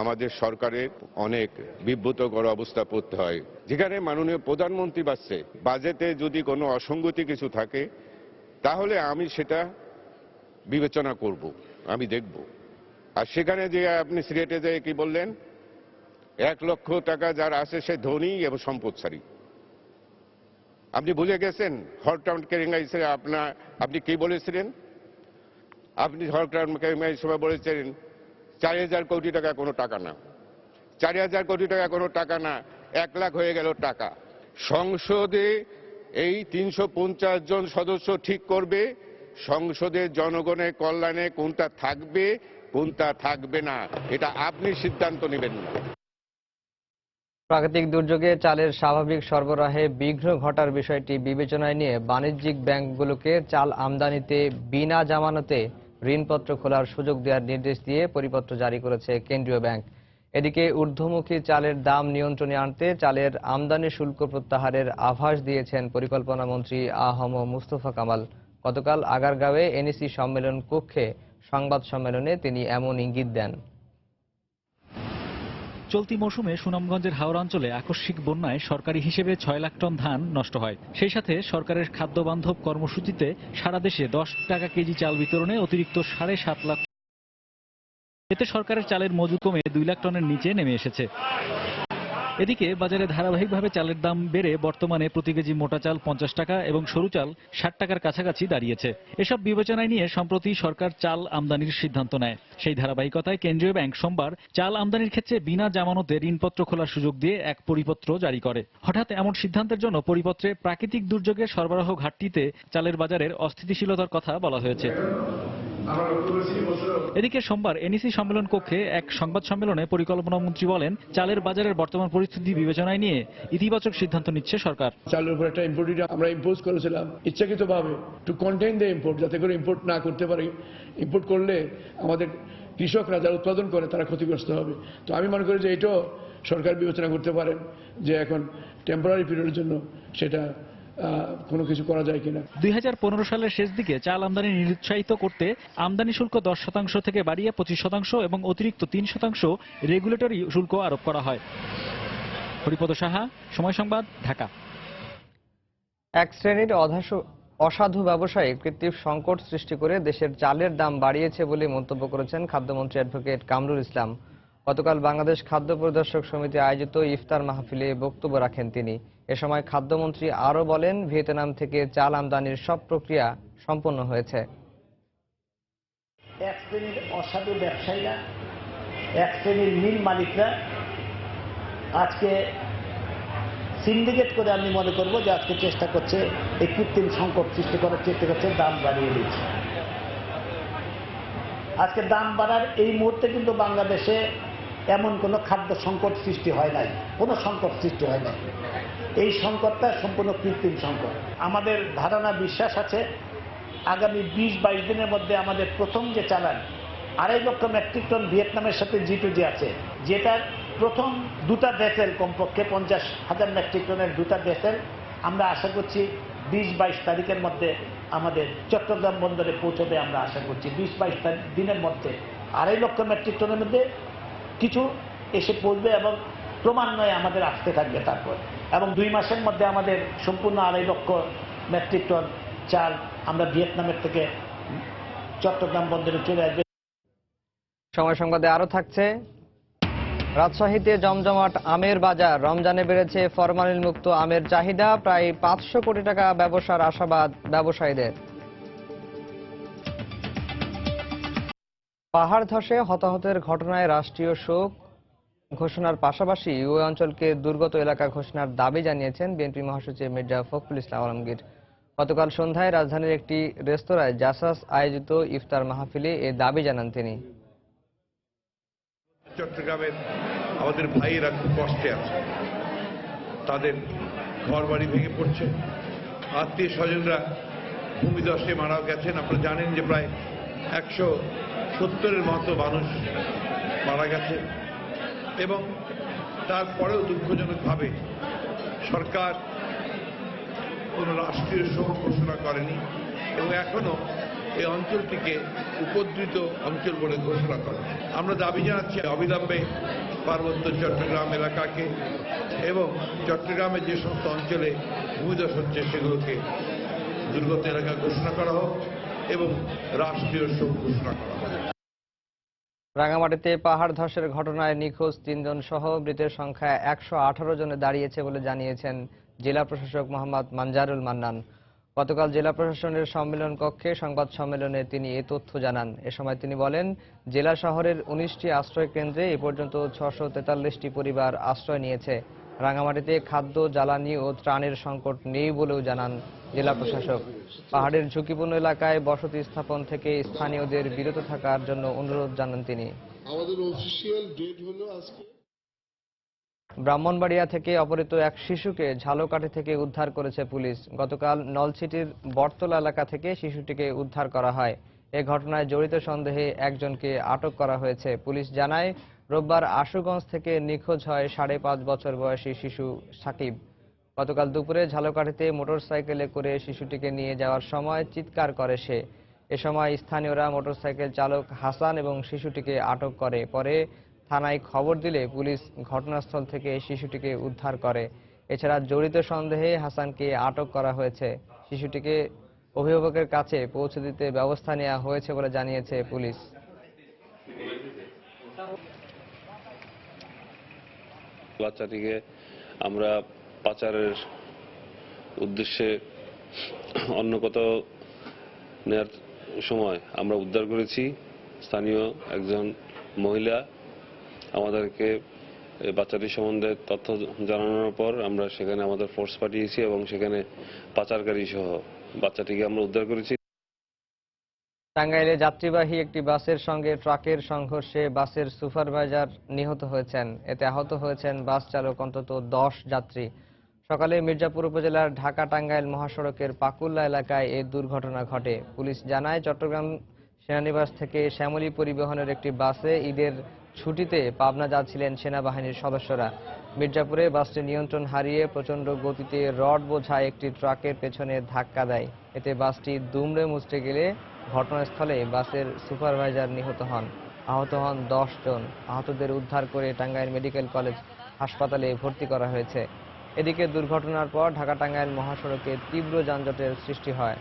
আমাদের সরকারের অনেক বিব্রতকর অবস্থা পড়তে হয়। যেখানে মাননীয় প্রধানমন্ত্রী বাসছে বাজেটে যদি কোনো অসঙ্গতি কিছু থাকে তাহলে আমি সেটা বিবেচনা করব, আমি দেখব। আর সেখানে যে আপনি সিলেটে যে কি বললেন, 1 লক্ষ টাকা যার আছে সে ধনী এবং সম্পদশালী। আপনি ভুলে গেছেন হরটাউন কেরিঙ্গাইসে আপনি কি বলেছিলেন? আপনি হরটাউন কেরিঙ্গাইসে বলেছিলেন 4000 কোটি টাকা কোনো টাকা না, 4000 কোটি টাকা কোনো টাকা না, 1 লাখ হয়ে গেল টাকা। সংসদে এই 350 জন সদস্য ঠিক করবে সংসদের জনগণের কল্যাণে কোনটা থাকবে কোনটা থাকবে না, এটা আপনি সিদ্ধান্ত নেবেন না। প্রাকৃতিক দুর্যোগে চালের স্বাভাবিক সরবরাহে বিঘ্ন ঘটার বিষয়টি বিবেচনায় নিয়ে বাণিজ্যিক ব্যাংকগুলোকে চাল আমদানিতে বিনা জামানতে ঋণপত্র খোলার সুযোগ দেওয়ার নির্দেশ দিয়ে পরিপত্র জারি করেছে কেন্দ্রীয় ব্যাংক। এদিকে ঊর্ধ্বমুখী চালের দাম নিয়ন্ত্রণে আনতে চালের আমদানি শুল্ক প্রত্যাহারের আভাস দিয়েছেন পরিকল্পনা মন্ত্রী আ.হ.ম মুস্তফা কামাল। গতকাল আগারগাঁওয়ে এনইসি সম্মেলন কক্ষে সংবাদ সম্মেলনে তিনি এমন ইঙ্গিত দেন। চলতি মৌসুমে সুনামগঞ্জের হাওড়া অঞ্চলে আকস্মিক বন্যায় সরকারি হিসেবে 6 লাখ টন ধান নষ্ট হয়। সেই সাথে সরকারের খাদ্য বান্ধব কর্মসূচিতে সারা দেশে 10 টাকা কেজি চাল বিতরণে অতিরিক্ত 7.5 লাখ। এতে সরকারের চালের মজুদ কমে 2 লাখ টনের নিচে নেমে এসেছে। এদিকে বাজারে ধারাবাহিকভাবে চালের দাম বেড়ে বর্তমানে প্রতি কেজি মোটা চাল 50 টাকা এবং সরু চাল 60 টাকার কাছাকাছি দাঁড়িয়েছে। এসব বিবেচনায় নিয়ে সম্প্রতি সরকার চাল আমদানির সিদ্ধান্ত নেয়। সেই ধারাবাহিকতায় কেন্দ্রীয় ব্যাংক সোমবার চাল আমদানির ক্ষেত্রে বিনা জামানতে ঋণপত্র খোলার সুযোগ দিয়ে এক পরিপত্র জারি করে। হঠাৎ এমন সিদ্ধান্তের জন্য পরিপত্রে প্রাকৃতিক দুর্যোগের সরবরাহ ঘাটতিতে চালের বাজারের অস্থিতিশীলতার কথা বলা হয়েছে। এদিকে সোমবার এনইসি সম্মেলন কক্ষে এক সংবাদ সম্মেলনে পরিকল্পনা মন্ত্রী বলেন, চালের বাজারের বর্তমান পরিস্থিতি বিবেচনায় নিয়ে ইতিবাচক সিদ্ধান্ত নিচ্ছে সরকার। চালের উপর একটা ইম্পোর্ট আমরা ইম্পোজ করেছিলাম ইচ্ছাকৃতভাবে টু কন্টেইন দ্য ইম্পোর্ট, যাতে করে ইম্পোর্ট না করতে পারি। ইম্পোর্ট করলে আমাদের কৃষকরা যারা উৎপাদন করে তারা ক্ষতিগ্রস্ত হবে। তো আমি মনে করি যে এটাও সরকার বিবেচনা করতে পারেন যে এখন টেম্পোরারি পিরিয়ডের জন্য সেটা কোনো কিছু করা যায় কিনা। 2015 সালের শেষ দিকে চাল আমদানি নিরুৎসাহিত করতে আমদানি শুল্ক 10% থেকে বাড়িয়ে 25% এবং অতিরিক্ত 3% রেগুলেটরি শুল্ক আরোপ করা হয়। হরিপদ সাহা, সময় সংবাদ, ঢাকা। এক শ্রেণীর অসাধু ব্যবসায়ী কৃত্রিম সংকট সৃষ্টি করে দেশের চালের দাম বাড়িয়েছে বলে মন্তব্য করেছেন খাদ্যমন্ত্রী অ্যাডভোকেট কামরুল ইসলাম। গতকাল বাংলাদেশ খাদ্য পরিদর্শক সমিতি আয়োজিত ইফতার মাহফিলে বক্তব্য রাখেন তিনি। এ সময় খাদ্যমন্ত্রী আরও বলেন, ভিয়েতনাম থেকে চাল আমদানির সব প্রক্রিয়া সম্পন্ন হয়েছে। এক শ্রেণীর অসাধু ব্যবসায়ীরা, এক শ্রেণীর মিল মালিকরা আজকে সিন্ডিকেট করে আমি মনে করব যে আজকে চেষ্টা করছে এই কৃত্রিম সংকট সৃষ্টি করার চেষ্টা করছে, দাম বাড়িয়ে দিচ্ছে। আজকে দাম বাড়ার এই মুহূর্তে কিন্তু বাংলাদেশে এমন কোনো খাদ্য সংকট সৃষ্টি হয় নাই, কোনো সংকট সৃষ্টি হয় নাই। এই সংকটটা সম্পূর্ণ কৃত্রিম সংকট। আমাদের ধারণা বিশ্বাস আছে আগামী 20-22 দিনের মধ্যে আমাদের প্রথম যে চালান 2.5 লক্ষ মেট্রিক টন ভিয়েতনামের সাথে G2G আছে, যেটার প্রথম 2টা ভেসেল কমপক্ষে 50,000 মেট্রিক টনের 2টা ভেসেল আমরা আশা করছি 20-22 তারিখের মধ্যে আমাদের চট্টগ্রাম বন্দরে পৌঁছবে। আমরা আশা করছি 20-22 দিনের মধ্যে 2.5 লক্ষ মেট্রিক টনের মধ্যে কিছু এসে পড়বে এবং ক্রমান্বয়ে আমাদের আসতে থাকবে তারপর, এবং 2 মাসের মধ্যে আমাদের সম্পূর্ণ 2.5 লক্ষ মেট্রিক টন চাল আমরা ভিয়েতনামের থেকে চট্টগ্রাম বন্দরে চলে আসবে। সময় সংবাদে আরো থাকছে, রাজশাহীতে জমজমাট আমের বাজার, রমজানে বেড়েছে ফরমালিন মুক্ত আমের চাহিদা, প্রায় 500 কোটি টাকা ব্যবসার আশাবাদ ব্যবসায়ীদের। পাহাড় ধসে হতাহতের ঘটনায় রাষ্ট্রীয় শোক ঘোষণার পাশাপাশি ওই অঞ্চলকে দুর্গত এলাকা ঘোষণার দাবি জানিয়েছেন বিএনপি মহাসচিব মির্জা ফখরুল ইসলাম আলমগীর। গতকাল সন্ধ্যায় রাজধানীর একটি রেস্তোরাঁয় জাসাস আয়োজিত ইফতার মাহফিলে এ দাবি জানান তিনি। চট্টগ্রামের আমাদের ভাইয়েরা খুব কষ্টে আছে, তাদের ঘর বাড়ি ভেঙে পড়ছে, আত্মীয় স্বজনরা ভূমিধসে মারা গেছেন। আপনারা জানেন যে প্রায় 170-এর মতো মানুষ মারা গেছে এবং তারপরেও দুঃখজনকভাবে সরকার কোনো রাষ্ট্রীয় শোক ঘোষণা করেনি এবং এখনো এই অঞ্চলটিকে উপদ্রুত অঞ্চল বলে ঘোষণা করে। আমরা দাবি জানাচ্ছি অবিলম্বে পার্বত্য চট্টগ্রাম এলাকাকে এবং চট্টগ্রামের যে সমস্ত অঞ্চলে ভূমিধস হচ্ছে সেগুলোকে দুর্গত এলাকা ঘোষণা করা হোক এবং রাষ্ট্রীয় শোক ঘোষণা করা হোক। রাঙামাটিতে পাহাড় ধসের ঘটনায় নিখোঁজ 3 জন সহ মৃতের সংখ্যা 118 জনে দাঁড়িয়েছে বলে জানিয়েছেন জেলা প্রশাসক মোহাম্মদ মানজারুল মান্নান। গতকাল জেলা প্রশাসনের সম্মেলন কক্ষে সংবাদ সম্মেলনে তিনি এ তথ্য জানান। এ সময় তিনি বলেন, জেলা শহরের 19টি আশ্রয় কেন্দ্রে এ পর্যন্ত 643টি পরিবার আশ্রয় নিয়েছে। রাঙামাটিতে খাদ্য, জ্বালানি ও ত্রাণের সংকট নেই বলেও জানান জেলা প্রশাসক। পাহাড়ের ঝুঁকিপূর্ণ এলাকায় বসতি স্থাপন থেকে স্থানীয়দের বিরত থাকার জন্য অনুরোধ জানান তিনি। আমাদের অফিসিয়াল ডেট হলো আজকে। ব্রাহ্মণবাড়িয়া থেকে অপহৃত এক শিশুকে ঝালকাঠি থেকে উদ্ধার করেছে পুলিশ। গতকাল নলছিটির বটতলা এলাকা থেকে শিশুটিকে উদ্ধার করা হয়। এ ঘটনায় জড়িত সন্দেহে একজনকে আটক করা হয়েছে। পুলিশ জানায়, রোববার আশুগঞ্জ থেকে নিখোঁজ হয় 5.5 বছর বয়সী শিশু সাকিব। গতকাল দুপুরে ঝালকাঠিতে মোটরসাইকেলে করে শিশুটিকে নিয়ে যাওয়ার সময় চিৎকার করে সে। এ সময় স্থানীয়রা মোটরসাইকেল চালক হাসান এবং শিশুটিকে আটক করে। পরে থানায় খবর দিলে পুলিশ ঘটনাস্থল থেকে শিশুটিকে উদ্ধার করে। এছাড়া জড়িত সন্দেহে হাসানকে আটক করা হয়েছে। শিশুটিকে অভিভাবকের কাছে পৌঁছে দিতে ব্যবস্থা নেওয়া হয়েছে বলে জানিয়েছে পুলিশ। বাচ্চাটিকে আমরা পাচারের উদ্দেশ্যে অন্য কোথাও নেওয়ার সময় আমরা উদ্ধার করেছি। স্থানীয় একজন মহিলা আমাদেরকে বাচ্চাটির সম্বন্ধে তথ্য জানানোর পর আমরা সেখানে আমাদের ফোর্স পাঠিয়েছি এবং সেখানে পাচারকারী সহ বাচ্চাটিকে আমরা উদ্ধার করেছি। টাঙ্গাইলে যাত্রীবাহী একটি বাসের সঙ্গে ট্রাকের সংঘর্ষে বাসের সুপারভাইজার নিহত হয়েছেন। এতে আহত হয়েছেন বাস চালক অন্তত 10 যাত্রী। সকালে মির্জাপুর উপজেলার ঢাকা টাঙ্গাইল মহাসড়কের পাকুল্লা এলাকায় এই দুর্ঘটনা ঘটে। পুলিশ জানায়, চট্টগ্রাম সেনানিবাস থেকে শ্যামলী পরিবহনের একটি বাসে ঈদের ছুটিতে পাবনা যাচ্ছিলেন সেনাবাহিনীর সদস্যরা। মির্জাপুরে বাসটি নিয়ন্ত্রণ হারিয়ে প্রচণ্ড গতিতে রড বোঝা একটি ট্রাকের পেছনে ধাক্কা দেয়। এতে বাসটি দুমড়ে মুচড়ে গেলে ঘটনাস্থলে বাসের সুপারভাইজার নিহত হন। আহত হন 10 জন। আহতদের উদ্ধার করে টাঙ্গাইল মেডিকেল কলেজ হাসপাতালে ভর্তি করা হয়েছে। এদিকে দুর্ঘটনার পর ঢাকা টাঙ্গাইল মহাসড়কে তীব্র যানজটের সৃষ্টি হয়।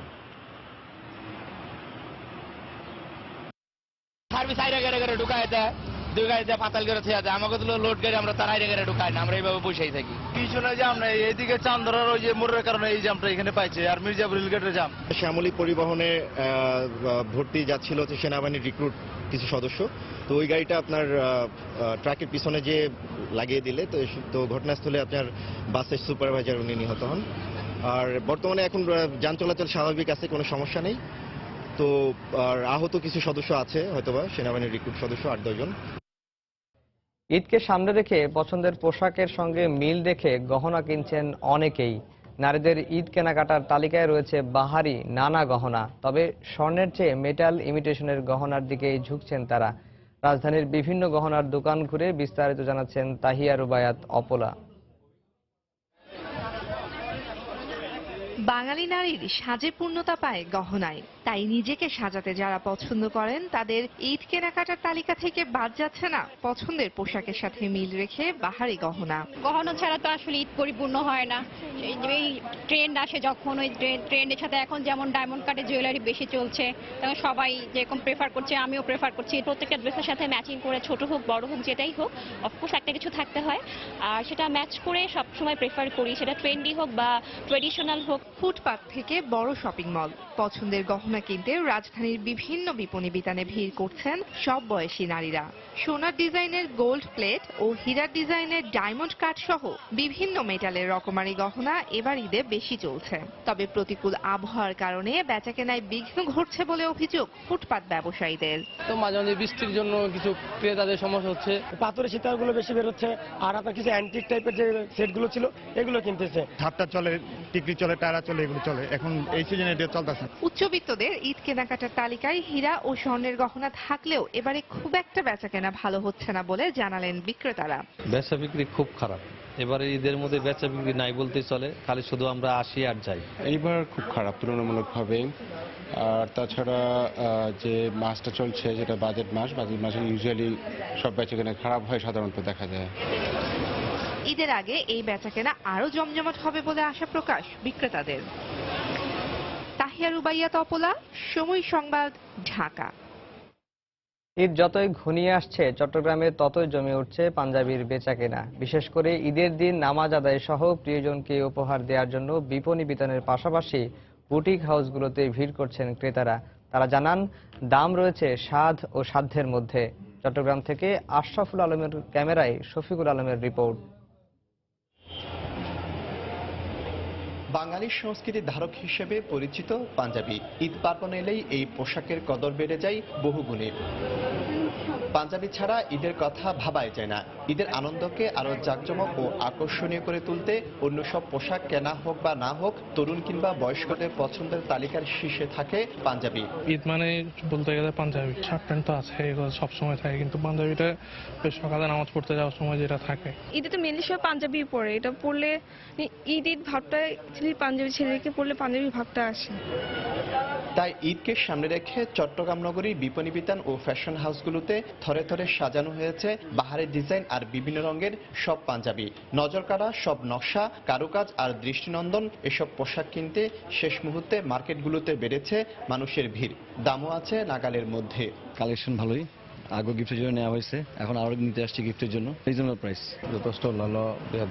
পাতাল করে থেকে যায় আমাকে তো লোড গাড়ি আমরা তার আইরে গাড়ি ঢুকাই না, আমরা এইভাবে বসেই থাকি। পিছনে জাম না, এইদিকে চান্দরার ওই যে মোড়ের কারণে এই জামটা এখানে পাইছে, আর মির্জাপুর রেলগেটের জাম। শ্যামলী পরিবহনে ভর্তি যাচ্ছিল হচ্ছে সেনাবাহিনীর রিক্রুট কিছু সদস্য, তো ওই গাড়িটা আপনার ট্রাকের পিছনে যে লাগিয়ে দিলে তো ঘটনাস্থলে আপনার বাসের সুপারভাইজার উনি নিহত হন। আর বর্তমানে এখন যান চলাচল স্বাভাবিক আছে, কোনো সমস্যা নেই। তো আর আহত কিছু সদস্য আছে, হয়তোবা সেনাবাহিনীর রিক্রুট সদস্য 8-10 জন। ঈদকে সামনে রেখে পছন্দের পোশাকের সঙ্গে মিল রেখে গহনা কিনছেন অনেকেই। নারীদের ঈদ কেনাকাটার তালিকায় রয়েছে বাহারি নানা গহনা। তবে স্বর্ণের চেয়ে মেটাল ইমিটেশনের গহনার দিকেই ঝুঁকছেন তারা। রাজধানীর বিভিন্ন গহনার দোকান ঘুরে বিস্তারিত জানাচ্ছেন তাহিয়া রুবায়াত অপলা। বাঙালি নারীর সাজে পূর্ণতা পায় গহনায়। তাই নিজেকে সাজাতে যারা পছন্দ করেন তাদের ঈদ কেনাকাটার তালিকা থেকে বাদ যাচ্ছে না পছন্দের পোশাকের সাথে মিল রেখে বাহারি গহনা। গহনা ছাড়া তো আসলে ঈদ পরিপূর্ণ হয় না। এই ট্রেন্ড আসে যখন, ওই ট্রেন্ডের সাথে এখন যেমন ডায়মন্ড কাটের জুয়েলারি বেশি চলছে, তখন সবাই যেরকম প্রেফার করছে, আমিও প্রেফার করছি। প্রত্যেকটা ড্রেসের সাথে ম্যাচিং করে, ছোট হোক বড় হোক যেটাই হোক, অফকোর্স একটা কিছু থাকতে হয়, আর সেটা ম্যাচ করে সবসময় প্রেফার করি, সেটা ট্রেন্ডি হোক বা ট্রেডিশনাল হোক। ফুটপাত থেকে বড় শপিং মল, পছন্দের গহনা গহনা কিনতে রাজধানীর বিভিন্ন বিপণী বিতানে ভিড় করছেন সব বয়সী নারীরা। সোনার ডিজাইনের গোল্ড প্লেট ও হীরার ডিজাইনের ডায়মন্ড কাট সহ বিভিন্ন মেটালের রকমারি গহনা এবার ঈদে বেশি চলছে। তবে প্রতিকূল আবহাওয়ার কারণে বেচাকেনায় বিঘ্ন ঘটছে বলে অভিযোগ ফুটপাত ব্যবসায়ীদের। তো মাঝে মাঝে বৃষ্টির জন্য কিছু ক্রেতাদের সমস্যা হচ্ছে। পাথরের সীতাগুলো বেশি বেরোচ্ছে, আর আপনার কিছু অ্যান্টিক টাইপের যে সেটগুলো ছিল এগুলো কিনতেছে। ধাপটা চলে, টিকলি চলে, টায়রা চলে, এগুলো চলে। এখন এই সিজনে এটা চলতেছে। উচ্চবিত্তদের ঈদ কেনাকাটার তালিকায় হীরা ও স্বর্ণের গহনা থাকলেও এবারে খুব একটা বেচাকেনা ভালো হচ্ছে না বলে জানালেন বিক্রেতারা। বেচা বিক্রি খুব খারাপ। এবারে ঈদের মধ্যে বেচা বিক্রি নাই বলতেই চলে, খালি শুধু আমরা আসি আর যাই। এইবার খুব খারাপ তুলনামূলকভাবে। আর তাছাড়া যে মাসটা চলছে, যেটা বাজেট মাসে ইউজুয়ালি সব বেচাকেনা খারাপ হয় সাধারণত দেখা যায়। ঈদের আগে এই বেচাকেনা আরো জমজমাট হবে বলে আশা প্রকাশ বিক্রেতাদের। তাহিয়া রুবাইয়া তপলা, সময় সংবাদ, ঢাকা। ঈদ যতই ঘনিয়ে আসছে চট্টগ্রামে ততই জমে উঠছে পাঞ্জাবির বেচাকেনা। বিশেষ করে ঈদের দিন নামাজ আদায় সহ প্রিয়জনকে উপহার দেওয়ার জন্য বিপণী বিতানের পাশাপাশি বুটিক হাউসগুলোতে ভিড় করছেন ক্রেতারা। তারা জানান দাম রয়েছে স্বাদ ও সাধ্যের মধ্যে। চট্টগ্রাম থেকে আশরাফুল আলমের ক্যামেরায় শফিকুল আলমের রিপোর্ট। বাঙালির সংস্কৃতির ধারক হিসেবে পরিচিত পাঞ্জাবি। ঈদ পার্বণ এলেই এই পোশাকের কদর বেড়ে যায় বহুগুণে। পাঞ্জাবি ছাড়া ঈদের কথা ভাবাই যায় না। ঈদের আনন্দকে আরো জাঁকজমক ও আকর্ষণীয় করে তুলতে অন্য সব পোশাক কেনা হোক বা না হোক, তরুণ কিংবা বয়স্কদের পছন্দের তালিকার শীর্ষে থাকে পাঞ্জাবি। ঈদ মানে বলতে গেলে পাঞ্জাবি, শার্ট প্যান্ট তো আছে, এগুলো সবসময় থাকে, কিন্তু পাঞ্জাবিটা সকালে নামাজ পড়তে যাওয়ার সময় যেটা থাকে। ঈদে তো মেনলি সব পাঞ্জাবি পরে, এটা পরলে ঈদ ভাবটা পাঞ্জাবি ছেলেকে পরলে পাঞ্জাবি ভাবটা আসে। তাই ঈদকে সামনে রেখে চট্টগ্রাম নগরীর বিপণী বিতান ও ফ্যাশন হাউসগুলোতে থরে থরে সাজানো হয়েছে বাহারের ডিজাইন আর বিভিন্ন রঙের সব পাঞ্জাবি। নজর কাড়া সব নকশা, কারুকাজ আর দৃষ্টিনন্দন এসব পোশাক কিনতে শেষ মুহূর্তে মার্কেটগুলোতে বেড়েছে মানুষের ভিড়। দামও আছে নাগালের মধ্যে। কালেকশন ভালোই, আগে গিফটের জন্য নেওয়া হয়েছে, এখন আরো নিতে আসছি গিফটের জন্য। রিজনেবল প্রাইস, যথেষ্ট অন্যান্য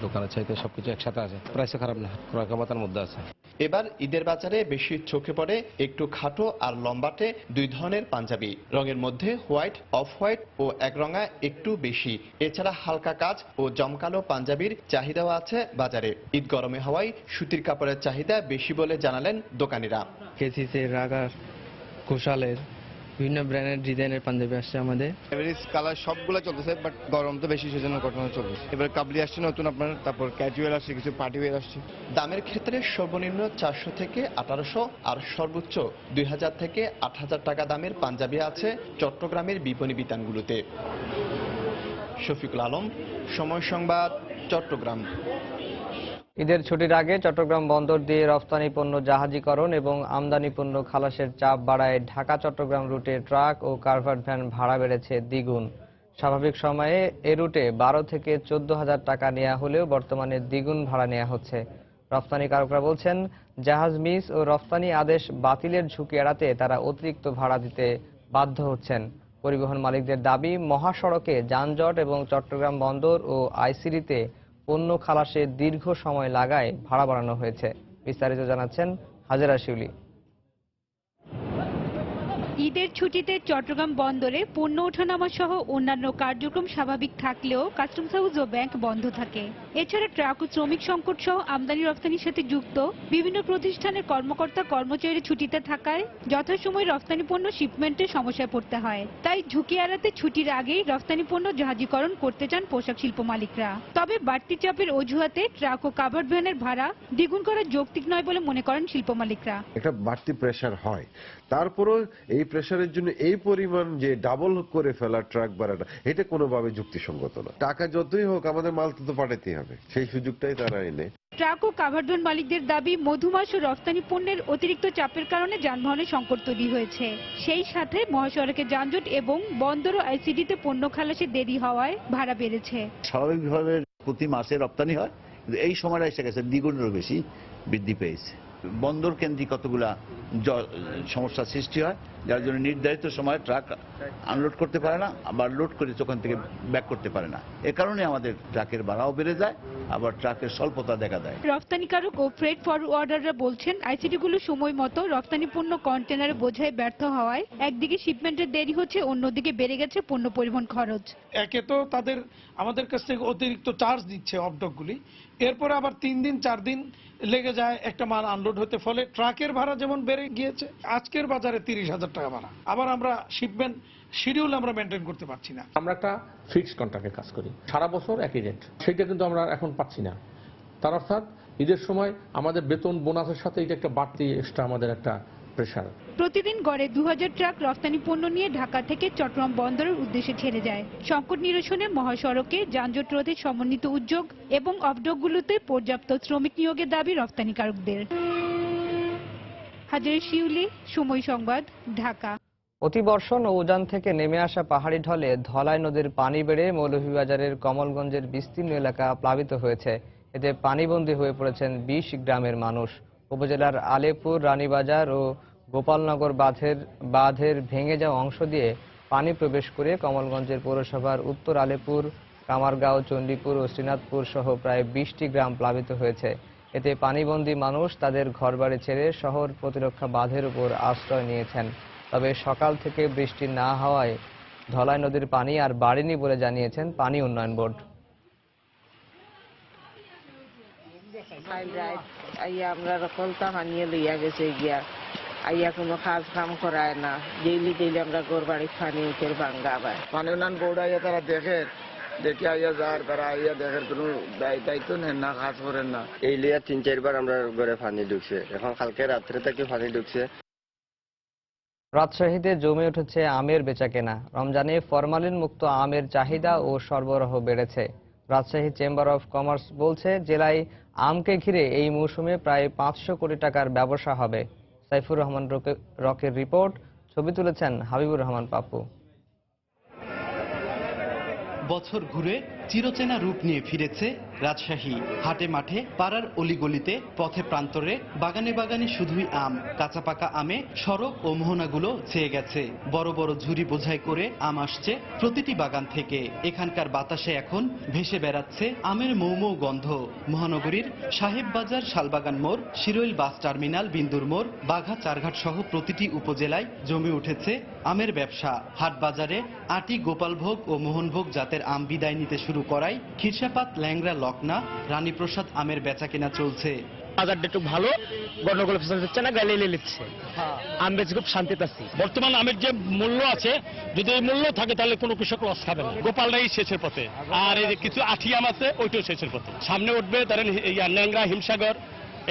দোকানের চাইতে সবকিছু একসাথে আছে, প্রাইসও খারাপ না, ক্রয় ক্ষমতার মধ্যে আছে। এবার ঈদের বাজারে বেশি চোখে পড়ে একটু খাটো আর লম্বাটে দুই ধরনের পাঞ্জাবি। রঙের মধ্যে হোয়াইট, অফ হোয়াইট ও একরঙা একটু বেশি। এছাড়া হালকা কাজ ও জমকালো পাঞ্জাবির চাহিদাও আছে বাজারে। ঈদ গরমে হওয়ায় সুতির কাপড়ের চাহিদা বেশি বলে জানালেন দোকানিরা। কেসিসের, রাগার, ঘোষালের বিভিন্ন ব্র্যান্ডের ডিজাইনের পাঞ্জাবি আসছে আমাদের। এভারেজ কালার সবগুলো চলতেছে, বাট গরম তো বেশি, সেজন্য কটন চলতেছে। এবার কাবলি আসছে নতুন আপনার, তারপর ক্যাজুয়াল আসছে, কিছু পার্টি ওয়্যার আসছে। দামের ক্ষেত্রে সর্বনিম্ন 400 থেকে 1800 আর সর্বোচ্চ 2000 থেকে 8000 টাকা দামের পাঞ্জাবি আছে চট্টগ্রামের বিপণী বিতানগুলোতে। শফিকুল আলম, সময় সংবাদ, চট্টগ্রাম। ঈদের ছুটির আগে চট্টগ্রাম বন্দর দিয়ে রফতানি পণ্য জাহাজীকরণ এবং আমদানি পণ্য খালাসের চাপ বাড়ায় ঢাকা চট্টগ্রাম রুটে ট্রাক ও কারভার্ট ভ্যান ভাড়া বেড়েছে দ্বিগুণ। স্বাভাবিক সময়ে এ রুটে 12 থেকে 14,000 টাকা নেওয়া হলেও বর্তমানে দ্বিগুণ ভাড়া নেওয়া হচ্ছে। রফতানিকারকরা বলছেন জাহাজ মিস ও রফতানি আদেশ বাতিলের ঝুঁকি এড়াতে তারা অতিরিক্ত ভাড়া দিতে বাধ্য হচ্ছেন। পরিবহন মালিকদের দাবি, মহাসড়কে যানজট এবং চট্টগ্রাম বন্দর ও আইসিডিতে পণ্য খালাসে দীর্ঘ সময় লাগায় ভাড়া বাড়ানো হয়েছে। বিস্তারিত জানাচ্ছেন হাজেরা শিউলি। ঈদের ছুটিতে চট্টগ্রাম বন্দরে পণ্য ওঠানামা সহ অন্যান্য কার্যক্রম স্বাভাবিক থাকলেও কাস্টমস হাউস ও ব্যাংক বন্ধ থাকে। এছাড়া ট্রাক ও শ্রমিক সংকট সহ আমদানি রফতানির সাথে যুক্ত বিভিন্ন প্রতিষ্ঠানের কর্মকর্তা কর্মচারী ছুটিতে থাকায় যথাসময়ে রফতানি পণ্য শিপমেন্টের সমস্যায় পড়তে হয়। তাই ঝুঁকি এড়াতে ছুটির আগেই রফতানি পণ্য জাহাজীকরণ করতে চান পোশাক শিল্প মালিকরা। তবে বাড়তি চাপের অজুহাতে ট্রাক ও কাভার্ড ভ্যানের ভাড়া দ্বিগুণ করা যৌক্তিক নয় বলে মনে করেন শিল্প মালিকরা। একটা বাড়তি প্রেসার হয়, তারপরও এই প্রেসারের জন্য এই পরিমাণ যে ডাবল করে ফেলা ট্রাক ভাড়াটা, এটা কোনোভাবে যুক্তিসঙ্গত না। টাকা যতই হোক আমাদের মাল তো পাঠাতেই হবে, সেই সুযোগটাই তারা এনে। ট্রাক ও কাভার্ড ভ্যান মালিকদের দাবি, মধুমাস ও রফতানি পণ্যের অতিরিক্ত চাপের কারণে যানবাহনের সংকট তৈরি হয়েছে। সেই সাথে মহাসড়কে যানজট এবং বন্দর ও আইসিডিতে পণ্য খালাসে দেরি হওয়ায় ভাড়া বেড়েছে। স্বাভাবিকভাবে প্রতি মাসে রপ্তানি হয়, কিন্তু এই সময়টা এসে গেছে দ্বিগুণেরও বেশি বৃদ্ধি পেয়েছে। বন্দর কেন্দ্রিক কতগুলা সমস্যার সৃষ্টি হয়, যার জন্য নির্ধারিত সময়ে ট্রাক আনলোড করতে পারে না, আবার লোড করে ওখান থেকে ব্যাক করতে পারে না। এ কারণে আমাদের ট্রাকের ভাড়াও বেড়ে যায়, আবার ট্রাকের স্বল্পতা দেখা দেয়। রপ্তানিকারক ও ফ্রেট ফরওয়ার্ডাররা বলছেন আইসিডিগুলো সময় মতো রপ্তানি পণ্য কন্টেনারে বোঝায় ব্যর্থ হওয়ায় একদিকে শিপমেন্টের দেরি হচ্ছে, অন্যদিকে বেড়ে গেছে পণ্য পরিবহন খরচ। একে তো আমাদের কাছ থেকে অতিরিক্ত চার্জ দিচ্ছে অপডকগুলি, এরপরে আবার 3 দিন 4 দিন লেগে যায় একটা মাল আনলোড হতে, ফলে ট্রাকের ভাড়া যেমন বেড়ে গিয়েছে, আজকের বাজারে 30,000 টাকা ভাড়া, আবার আমরা শিপমেন্ট শিডিউল আমরা মেনটেন করতে পারছি না। আমরা একটা ফিক্সড কন্ট্রাক্টে কাজ করি, সারা বছর একই রেট, সেটা কিন্তু আমরা এখন পাচ্ছি না। তার অর্থাৎ ঈদের সময় আমাদের বেতন বোনাসের সাথে এটা একটা বাড়তি এক্সট্রা আমাদের একটা প্রেশার। প্রতিদিন গড়ে 2000 ট্রাক রপ্তানি পণ্য নিয়ে ঢাকা থেকে চট্টগ্রাম বন্দরের উদ্দেশ্যে ছেড়ে যায়। সংকট নিরসনে মহাসড়কে যানজট রোধে সমন্বিত উদ্যোগ এবং অবডকগুলোতে পর্যাপ্ত শ্রমিক নিয়োগের দাবি রপ্তানিকারকদের। হাজারে শিউলি, সময় সংবাদ, ঢাকা। অতিবর্ষণ ও উজান থেকে নেমে আসা পাহাড়ি ঢলে ধলাই নদীর পানি বেড়ে মৌলভীবাজারের কমলগঞ্জের বিস্তীর্ণ এলাকা প্লাবিত হয়েছে। এতে পানিবন্দী হয়ে পড়েছেন 20 গ্রামের মানুষ। উপজেলার আলেপুর, রানীবাজার ও গোপালনগর বাঁধের ভেঙে যাওয়া অংশ দিয়ে পানি প্রবেশ করে কমলগঞ্জের পৌরসভার উত্তর আলেপুর, কামারগাঁও, চণ্ডীপুর ও শ্রীনাথপুর সহ প্রায় 20টি গ্রাম প্লাবিত হয়েছে। এতে পানিবন্দী মানুষ তাদের ঘরবাড়ি ছেড়ে শহর প্রতিরক্ষা বাঁধের উপর আশ্রয় নিয়েছেন। তবে সকাল থেকে বৃষ্টি না হওয়ায় ধলাই নদীর পানি আর বাড়েনি বলে জানিয়েছেন পানি উন্নয়ন বোর্ড। আমরা কলতা বানিয়ে লইয়া গেছে গিয়া, আইয়া কোনো কাজ কাম করায় না, ডেইলি আমরা ঘর বাড়ি পানি উঠে ভাঙ্গা আবার। পানি উন্নয়ন বোর্ড আইয়া তারা দেখে আইয়া যার তারা আইয়া দেখের কোনো দায়িত্ব নেন না, কাজ করেন না। এই লিয়া 3-4 বার আমরা ঘরে পানি ঢুকছে, এখন কালকে রাত্রে থেকে পানি ঢুকছে। রাজশাহীতে জমে উঠেছে আমের বেচাকেনা। রমজানে ফরমালিন মুক্ত আমের চাহিদা ও সরবরাহ বেড়েছে। রাজশাহী চেম্বার অফ কমার্স বলছে, জেলায় আমকে ঘিরে এই মৌসুমে প্রায় 500 কোটি টাকার ব্যবসা হবে। সাইফুর রহমান রকের রিপোর্ট, ছবি তুলেছেন হাবিবুর রহমান পাপ্পু। বছর ঘুরে চিরচেনা রূপ নিয়ে ফিরেছে রাজশাহী। হাটে মাঠে, পাড়ার অলিগলিতে, পথে প্রান্তরে, বাগানে বাগানে শুধুই আম। কাঁচা পাকা আমে সড়ক ও মোহনাগুলো ছেয়ে গেছে। বড় বড় ঝুড়ি বোঝাই করে আম আসছে প্রতিটি বাগান থেকে। এখানকার বাতাসে এখন ভেসে বেড়াচ্ছে আমের মৌমৌ গন্ধ। মহানগরীর সাহেব বাজার, শালবাগান মোড়, শিরোইল বাস টার্মিনাল, বিন্দুর মোড়, বাঘা, চারঘাট সহ প্রতিটি উপজেলায় জমে উঠেছে আমের ব্যবসা। হাট বাজারে আটি, গোপালভোগ ও মোহনভোগ জাতের আম বিদায় নিতে শুরু করায় খিরসাপাত, ল্যাংড়া, লকনা, রানীপ্রসাদ আমের বেচাকেনা চলছে। বাজারটা একটু ভালো, গন্ডগোল হচ্ছে না, গালি নিচ্ছে, আম বেচে খুব শান্তিতে আছি। বর্তমান আমের যে মূল্য আছে, যদি এই মূল্য থাকে তাহলে কোনো কৃষক লস খাবে না। গোপালটাই শেষের পথে, আর এই যে কিছু আঠি আম আছে ওইটাও শেষের পথে। সামনে উঠবে ধরেন ন্যাংরা, হিমসাগর,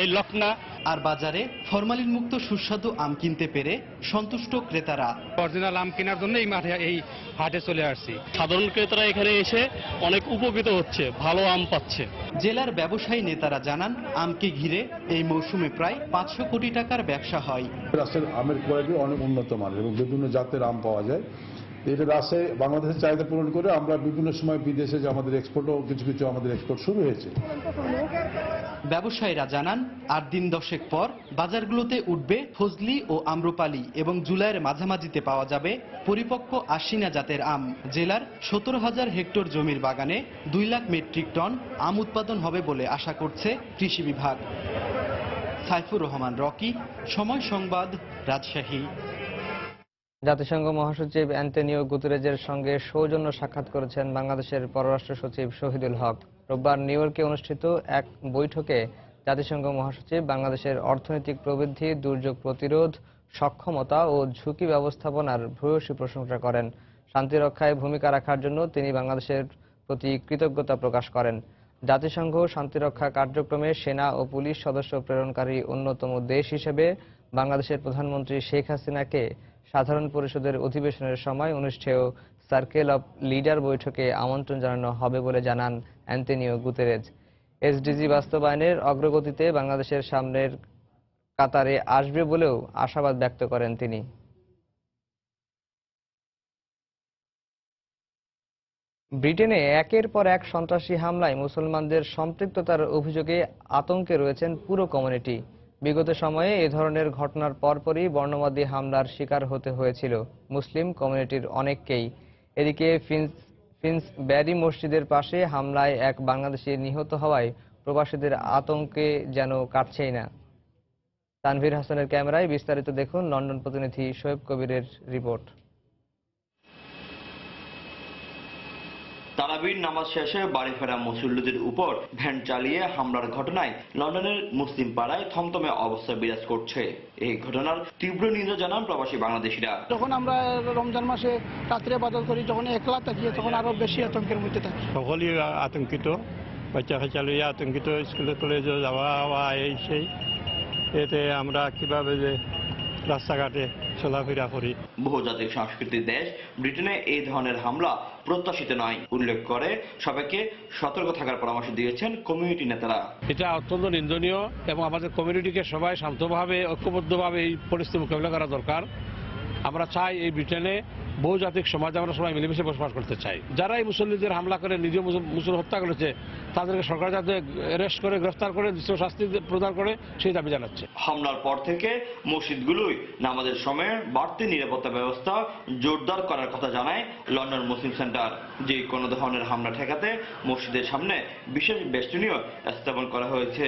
এই লকনা। আর বাজারে ফরমালিন মুক্ত সুস্বাদু আম কিনতে পেরে সন্তুষ্ট ক্রেতারা। অরিজিনাল আম কেনার জন্য এই হাটে চলে আসছি। সাধারণ ক্রেতারা এখানে এসে অনেক উপকৃত হচ্ছে, ভালো আম পাচ্ছে। জেলার ব্যবসায়ী নেতারা জানান, আমকে ঘিরে এই মৌসুমে প্রায় 500 কোটি টাকার ব্যবসা হয়। রাজশাহীর আমের কোয়ালিটি অনেক উন্নত মানের এবং বিভিন্ন জাতের আম পাওয়া যায়। এটা রাজশাহী বাংলাদেশের চাহিদা পূরণ করে আমরা বিভিন্ন সময় বিদেশে যে আমাদের এক্সপোর্টও কিছু আমাদের এক্সপোর্ট শুরু হয়েছে। ব্যবসায়ীরা জানান, 8 দিন 10 পর বাজারগুলোতে উঠবে ফজলি ও আম্রপালি এবং জুলাইয়ের মাঝামাঝিতে পাওয়া যাবে পরিপক্ক আশিনা জাতের আম। জেলার 17,000 হেক্টর জমির বাগানে 2 লাখ মেট্রিক টন আম উৎপাদন হবে বলে আশা করছে কৃষি বিভাগ। সাইফুর রহমান রকি, সময় সংবাদ, রাজশাহী। জাতিসংঘ মহাসচিব অ্যান্টনিও গুতেরেজের সঙ্গে সৌজন্য সাক্ষাৎ করেছেন বাংলাদেশের পররাষ্ট্র সচিব শহীদুল হক। রোববার নিউ ইয়র্কে অনুষ্ঠিত এক বৈঠকে জাতিসংঘ মহাসচিব বাংলাদেশের অর্থনৈতিক প্রবৃদ্ধি, দুর্যোগ প্রতিরোধ, সক্ষমতা ও ঝুঁকি ব্যবস্থাপনার ভূয়সী প্রশংসা করেন। শান্তি রক্ষায় ভূমিকা রাখার জন্য তিনি বাংলাদেশের প্রতি কৃতজ্ঞতা প্রকাশ করেন। জাতিসংঘ শান্তিরক্ষা কার্যক্রমে সেনা ও পুলিশ সদস্য প্রেরণকারী অন্যতম দেশ হিসেবে বাংলাদেশের প্রধানমন্ত্রী শেখ হাসিনাকে সাধারণ পরিষদের অধিবেশনের সময় অনুষ্ঠেয় সার্কেল অব লিডার বৈঠকে আমন্ত্রণ জানানো হবে বলে জানান অ্যান্টনিও গুতেরেজ। এসডিজি বাস্তবায়নের অগ্রগতিতে বাংলাদেশের সামনের কাতারে আসবে বলেও আশাবাদ ব্যক্ত করেন তিনি। ব্রিটেনে একের পর এক সন্ত্রাসী হামলায় মুসলমানদের সম্পৃক্ততার অভিযোগে আতঙ্কে রয়েছেন পুরো কমিউনিটি। বিগত সময়ে এ ধরনের ঘটনার পরপরই বর্ণবাদী হামলার শিকার হতে হয়েছিল মুসলিম কমিউনিটির অনেককেই। এদিকে ফিন্সব্যারি মসজিদের পাশে হামলায় এক বাংলাদেশি নিহত হওয়ায় প্রবাসীদের আতঙ্কে যেন কাটছেই না। তানভীর হাসানের ক্যামেরায় বিস্তারিত দেখুন লন্ডন প্রতিনিধি শোয়েব কবিরের রিপোর্ট। তারাবির নামাজ শেষে বাড়ি ফেরা মুসল্লিদের উপর ভ্যান চালিয়ে হামলার ঘটনায় লন্ডনের মুসলিম পাড়ায় থমথমে অবস্থা বিরাজ করছে। এই ঘটনার তীব্র নিন্দা জানান প্রবাসী বাংলাদেশিরা। যখন আমরা রমজান মাসে রাত্রে বাদল করি, যখন একলা থাকি তখন আরো বেশি আতঙ্কের মধ্যে থাকি। সকলেই আতঙ্কিত, বাচ্চা কাচ্চা লইয়া আতঙ্কিত, স্কুলে কলেজে যাওয়া এই সেই। এতে আমরা কিভাবে যে রাস্তাঘাটে চলাফেরা করি। বহুজাতিক সংস্কৃতির দেশ ব্রিটেনে এই ধরনের হামলা প্রত্যাশিত নয় উল্লেখ করে সবাইকে সতর্ক থাকার পরামর্শ দিয়েছেন কমিউনিটি নেতারা। এটা অত্যন্ত নিন্দনীয় এবং আমাদের কমিউনিটিকে সবাই শান্তভাবে ঐক্যবদ্ধভাবে এই পরিস্থিতি মোকাবিলা করা দরকার। আমরা চাই এই ব্রিটেনে বহুজাতিক সমাজে আমরা সবাই মিলেমিশে বসবাস করতে চাই। যারা এই মুসল্লিদের হামলা করে নিজে মুসল্লি হত্যা করেছে তাদেরকে সরকার যাতে অ্যারেস্ট করে গ্রেফতার করে দৃশ্য শাস্তি প্রদান করে সেই দাবি জানাচ্ছে। হামলার পর থেকে মসজিদগুলোই নামাজের সময় বাড়তি নিরাপত্তা ব্যবস্থা জোরদার করার কথা জানায় লন্ডন মুসলিম সেন্টার। যে কোনো ধরনের হামলা ঠেকাতে মসজিদের সামনে বিশেষ বেষ্টনীও স্থাপন করা হয়েছে।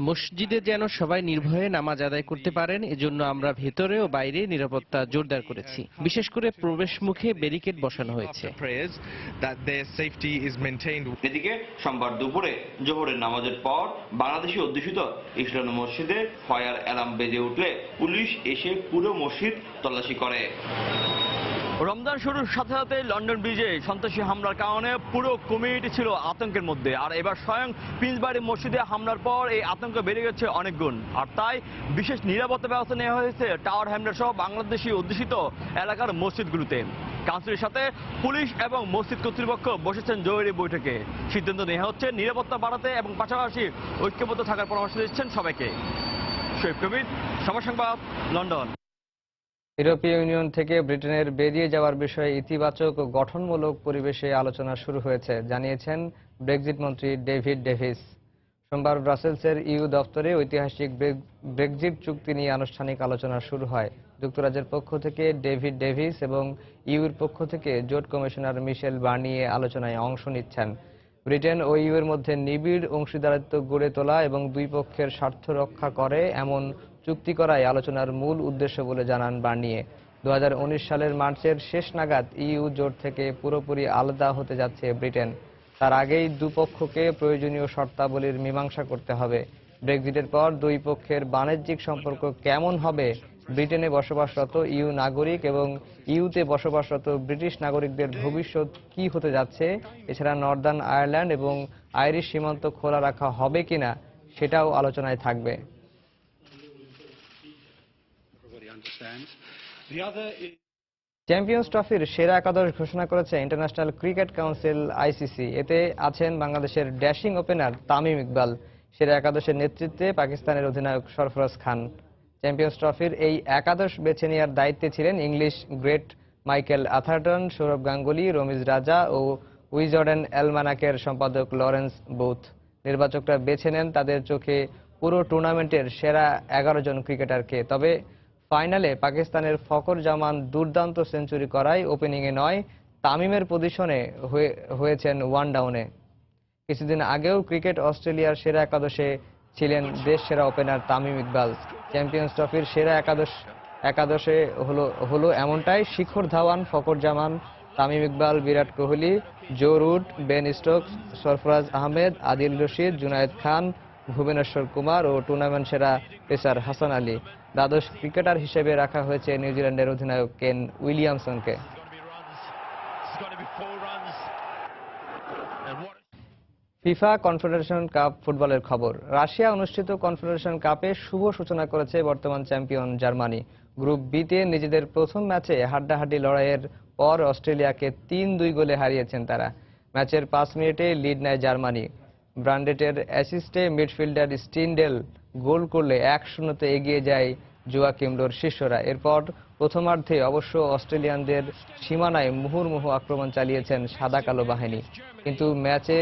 মসজিদে যেন সবাই নির্ভয়ে নামাজ আদায় করতে পারেন এজন্য আমরা ভেতরে ও বাইরে নিরাপত্তা জোরদার করেছি। বিশেষ করে প্রবেশ মুখে ব্যারিকেড বসানো হয়েছে। এদিকে সোমবার দুপুরে জোহরের নামাজের পর বাংলাদেশি অধ্যুষিত ইসলাম মসজিদে ফায়ার অ্যালার্ম বেজে উঠলে পুলিশ এসে পুরো মসজিদ তল্লাশি করে। রমজান শুরুর সাথে সাথে লন্ডন ব্রিজে সন্ত্রাসী হামলার কারণে পুরো কমিউনিটি ছিল আতঙ্কের মধ্যে। আর এবার স্বয়ং ফিন্সবারি মসজিদে হামলার পর এই আতঙ্ক বেড়ে গেছে অনেক গুণ। আর তাই বিশেষ নিরাপত্তা ব্যবস্থা নেওয়া হয়েছে টাওয়ার হ্যামলেট সহ বাংলাদেশি অধ্যুষিত এলাকার মসজিদগুলোতে। কাউন্সিলের সাথে পুলিশ এবং মসজিদ কর্তৃপক্ষ বসেছেন জরুরি বৈঠকে। সিদ্ধান্ত নেওয়া হচ্ছে নিরাপত্তা বাড়াতে এবং পাশাপাশি ঐক্যবদ্ধ থাকার পরামর্শ দিচ্ছেন সবাইকে। শোয়েব কবির, সময় সংবাদ, লন্ডন। ইউরোপীয় ইউনিয়ন থেকে ব্রিটেনের বেরিয়ে যাওয়ার বিষয়ে ইতিবাচক ও গঠনমূলক পরিবেশে আলোচনা শুরু হয়েছে জানিয়েছেন ব্রেক্সিট মন্ত্রী ডেভিড ডেভিস। সোমবার ব্রাসেলসের ইউ দপ্তরে ঐতিহাসিক ব্রেক্সিট চুক্তি নিয়ে আনুষ্ঠানিক আলোচনা শুরু হয়। যুক্তরাজ্যের পক্ষ থেকে ডেভিড ডেভিস এবং ইউর পক্ষ থেকে জোট কমিশনার মিশেল বার্নিয়ে আলোচনায় অংশ নিচ্ছেন। ব্রিটেন ও ইউর মধ্যে নিবিড় অংশীদারিত্ব গড়ে তোলা এবং দুই পক্ষের স্বার্থ রক্ষা করে এমন চুক্তি করাই আলোচনার মূল উদ্দেশ্য বলে জানান বার্নিয়ে। 2019 সালের মার্চের শেষ নাগাদ ইউ জোট থেকে পুরোপুরি আলাদা হতে যাচ্ছে ব্রিটেন। তার আগেই দুপক্ষকে প্রয়োজনীয় শর্তাবলীর মীমাংসা করতে হবে। ব্রেক্সিটের পর দুই পক্ষের বাণিজ্যিক সম্পর্ক কেমন হবে, ব্রিটেনে বসবাসরত ইউ নাগরিক এবং ইউতে বসবাসরত ব্রিটিশ নাগরিকদের ভবিষ্যৎ কি হতে যাচ্ছে, এছাড়া নর্দার্ন আয়ারল্যান্ড এবং আইরিশ সীমান্ত খোলা রাখা হবে কিনা সেটাও আলোচনায় থাকবে। চ্যাম্পিয়ন্স ট্রফির সেরা একাদশ ঘোষণা করেছে ইন্টারন্যাশনাল ক্রিকেট কাউন্সিল আইসিসি। এতে আছেন বাংলাদেশের ড্যাশিং ওপেনার তামিম ইকবাল। সেরা একাদশের নেতৃত্বে পাকিস্তানের অধিনায়ক সরফরাজ খান। চ্যাম্পিয়ন্স ট্রফির এই একাদশ বেছে নেওয়ার দায়িত্বে ছিলেন English great Michael Atherton, Sourav Ganguly, Ramiz রাজা ও উইজডেন অ্যালমানাকের সম্পাদক লরেন্স বুথ। নির্বাচকরা বেছে নেন তাদের চোখে পুরো টুর্নামেন্টের সেরা 11 জন ক্রিকেটারকে। তবে ফাইনালে পাকিস্তানের ফকর জামান দুর্দান্ত সেঞ্চুরি করায় ওপেনিংয়ে নয়, তামিমের পজিশনে হয়েছেন ওয়ান ডাউনে। কিছুদিন আগেও ক্রিকেট অস্ট্রেলিয়ার সেরা একাদশে ছিলেন দেশ সেরা ওপেনার তামিম ইকবাল। চ্যাম্পিয়ন্স ট্রফির সেরা একাদশে হলো এমনটাই। Shikhar Dhawan, Fakhar Zaman, Tamim Iqbal, Virat Kohli, Joe Root, Ben Stokes, Sarfaraz Ahmed, Adil Rashid, Junaid Khan, Bhuvneshwar Kumar ও টুর্নামেন্ট সেরা পেসার হাসান আলী। দ্বাদশ ক্রিকেটার হিসেবে রাখা হয়েছে নিউজিল্যান্ডের অধিনায়ক কেন উইলিয়ামসনকে। ফিফা কনফেডারেশন কাপ ফুটবলের খবর। রাশিয়া অনুষ্ঠিত কনফেডারেশন কাপে শুভ সূচনা করেছে বর্তমান চ্যাম্পিয়ন জার্মানি। গ্রুপ বিতে নিজেদের প্রথম ম্যাচে হাড্ডাহাড্ডি লড়াইয়ের পর অস্ট্রেলিয়াকে 3-2 গোলে হারিয়েছেন তারা। ম্যাচের 5 মিনিটে লিড নেয় জার্মানি। ব্রান্ডেটের অ্যাসিস্টে মিডফিল্ডার স্টিনডেল গোল করলে 1-0 এগিয়ে যায় জোয়াকিম লোর শিষ্যরা। এরপর প্রথমার্ধে অবশ্য অস্ট্রেলিয়ানদের সীমানায় মুহুর্মুহু আক্রমণ চালিয়েছেন সাদা কালো বাহিনী, কিন্তু ম্যাচে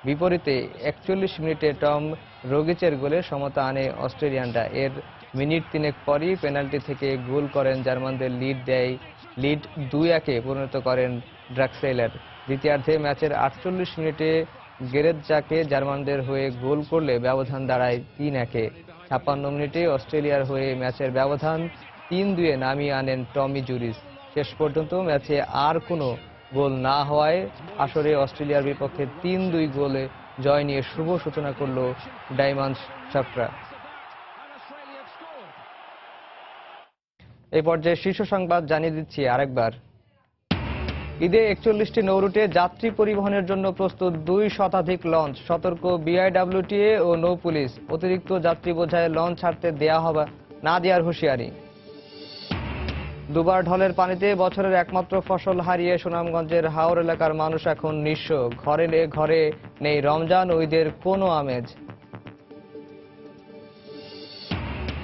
বিপরীতে 41 মিনিটে টম রোগিচের গোলে সমতা আনে অস্ট্রেলিয়ানরা। এর মিনিট 3 পরই পেনাল্টি থেকে গোল করেন জার্মানদের, লিড 2-1 পরিণত করেন ড্রাক্সাইলার। দ্বিতীয়ার্ধে ম্যাচের 48 মিনিটে গেরেথ জাকে জার্মানদের হয়ে গোল করলে ব্যবধান দাঁড়ায় 3-1। 56 মিনিটে অস্ট্রেলিয়ার হয়ে ম্যাচের ব্যবধান 3-2 নামিয়ে আনেন টমি জুরিস। শেষ পর্যন্ত ম্যাচে আর কোনো গোল না হওয়ায় আসরে অস্ট্রেলিয়ার বিপক্ষে 3-2 গোলে জয় নিয়ে শুভ সূচনা করল ডায়মন্ডস শার্করা। এই পর্যায়ে শীর্ষ সংবাদ জানিয়ে দিচ্ছি আরেকবার। ঈদে 41টি নৌরুটে যাত্রী পরিবহনের জন্য প্রস্তুত 2 শতাধিক লঞ্চ। সতর্ক বিআইডব্লিউটিএ ও নৌ পুলিশ। অতিরিক্ত যাত্রী বোঝায় লঞ্চ ছাড়তে না দেওয়ার হুঁশিয়ারি। দুবার ঢলের পানিতে বছরের একমাত্র ফসল হারিয়ে সুনামগঞ্জের হাওর এলাকার মানুষ এখন নিঃস্ব। ঘরে নেই রমজান ও ঈদের কোনো আমেজ।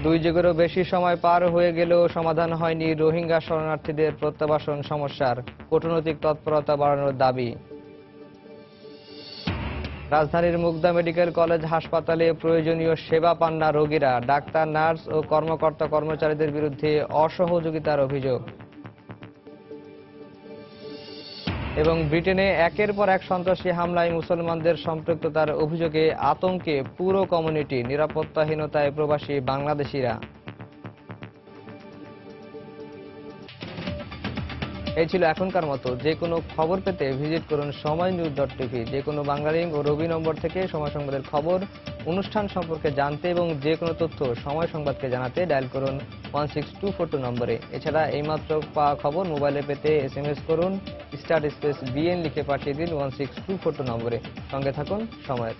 2 যুগেরও বেশি সময় পার হয়ে গেলেও সমাধান হয়নি রোহিঙ্গা শরণার্থীদের প্রত্যাবাসন সমস্যার। কূটনৈতিক তৎপরতা বাড়ানোর দাবি। রাজধানীর মুগদা মেডিকেল কলেজ হাসপাতালে প্রয়োজনীয় সেবা পান না রোগীরা। ডাক্তার, নার্স ও কর্মচারীদের বিরুদ্ধে অসহযোগিতার অভিযোগ। এবং ব্রিটেনে একের পর এক সন্ত্রাসী হামলায় মুসলমানদের সম্পৃক্ততার অভিযোগে আতঙ্কে পুরো কমিউনিটি। নিরাপত্তাহীনতায় প্রবাসী বাংলাদেশিরা। এই ছিল এখনকার মতো। যে কোনো খবর পেতে ভিজিট করুন সময়নিউজ.tv। যে কোনো বাংলা লিংক ও রবি নম্বর থেকে সময় সংবাদের খবর, অনুষ্ঠান সম্পর্কে জানতে এবং যে কোনো তথ্য সময় সংবাদকে জানাতে ডায়াল করুন 16242 নম্বরে। এছাড়া এইমাত্র পাওয়া খবর মোবাইলে পেতে SMS করুন *BN লিখে পাঠিয়ে দিন 16242 নম্বরে। সঙ্গে থাকুন সময়ের।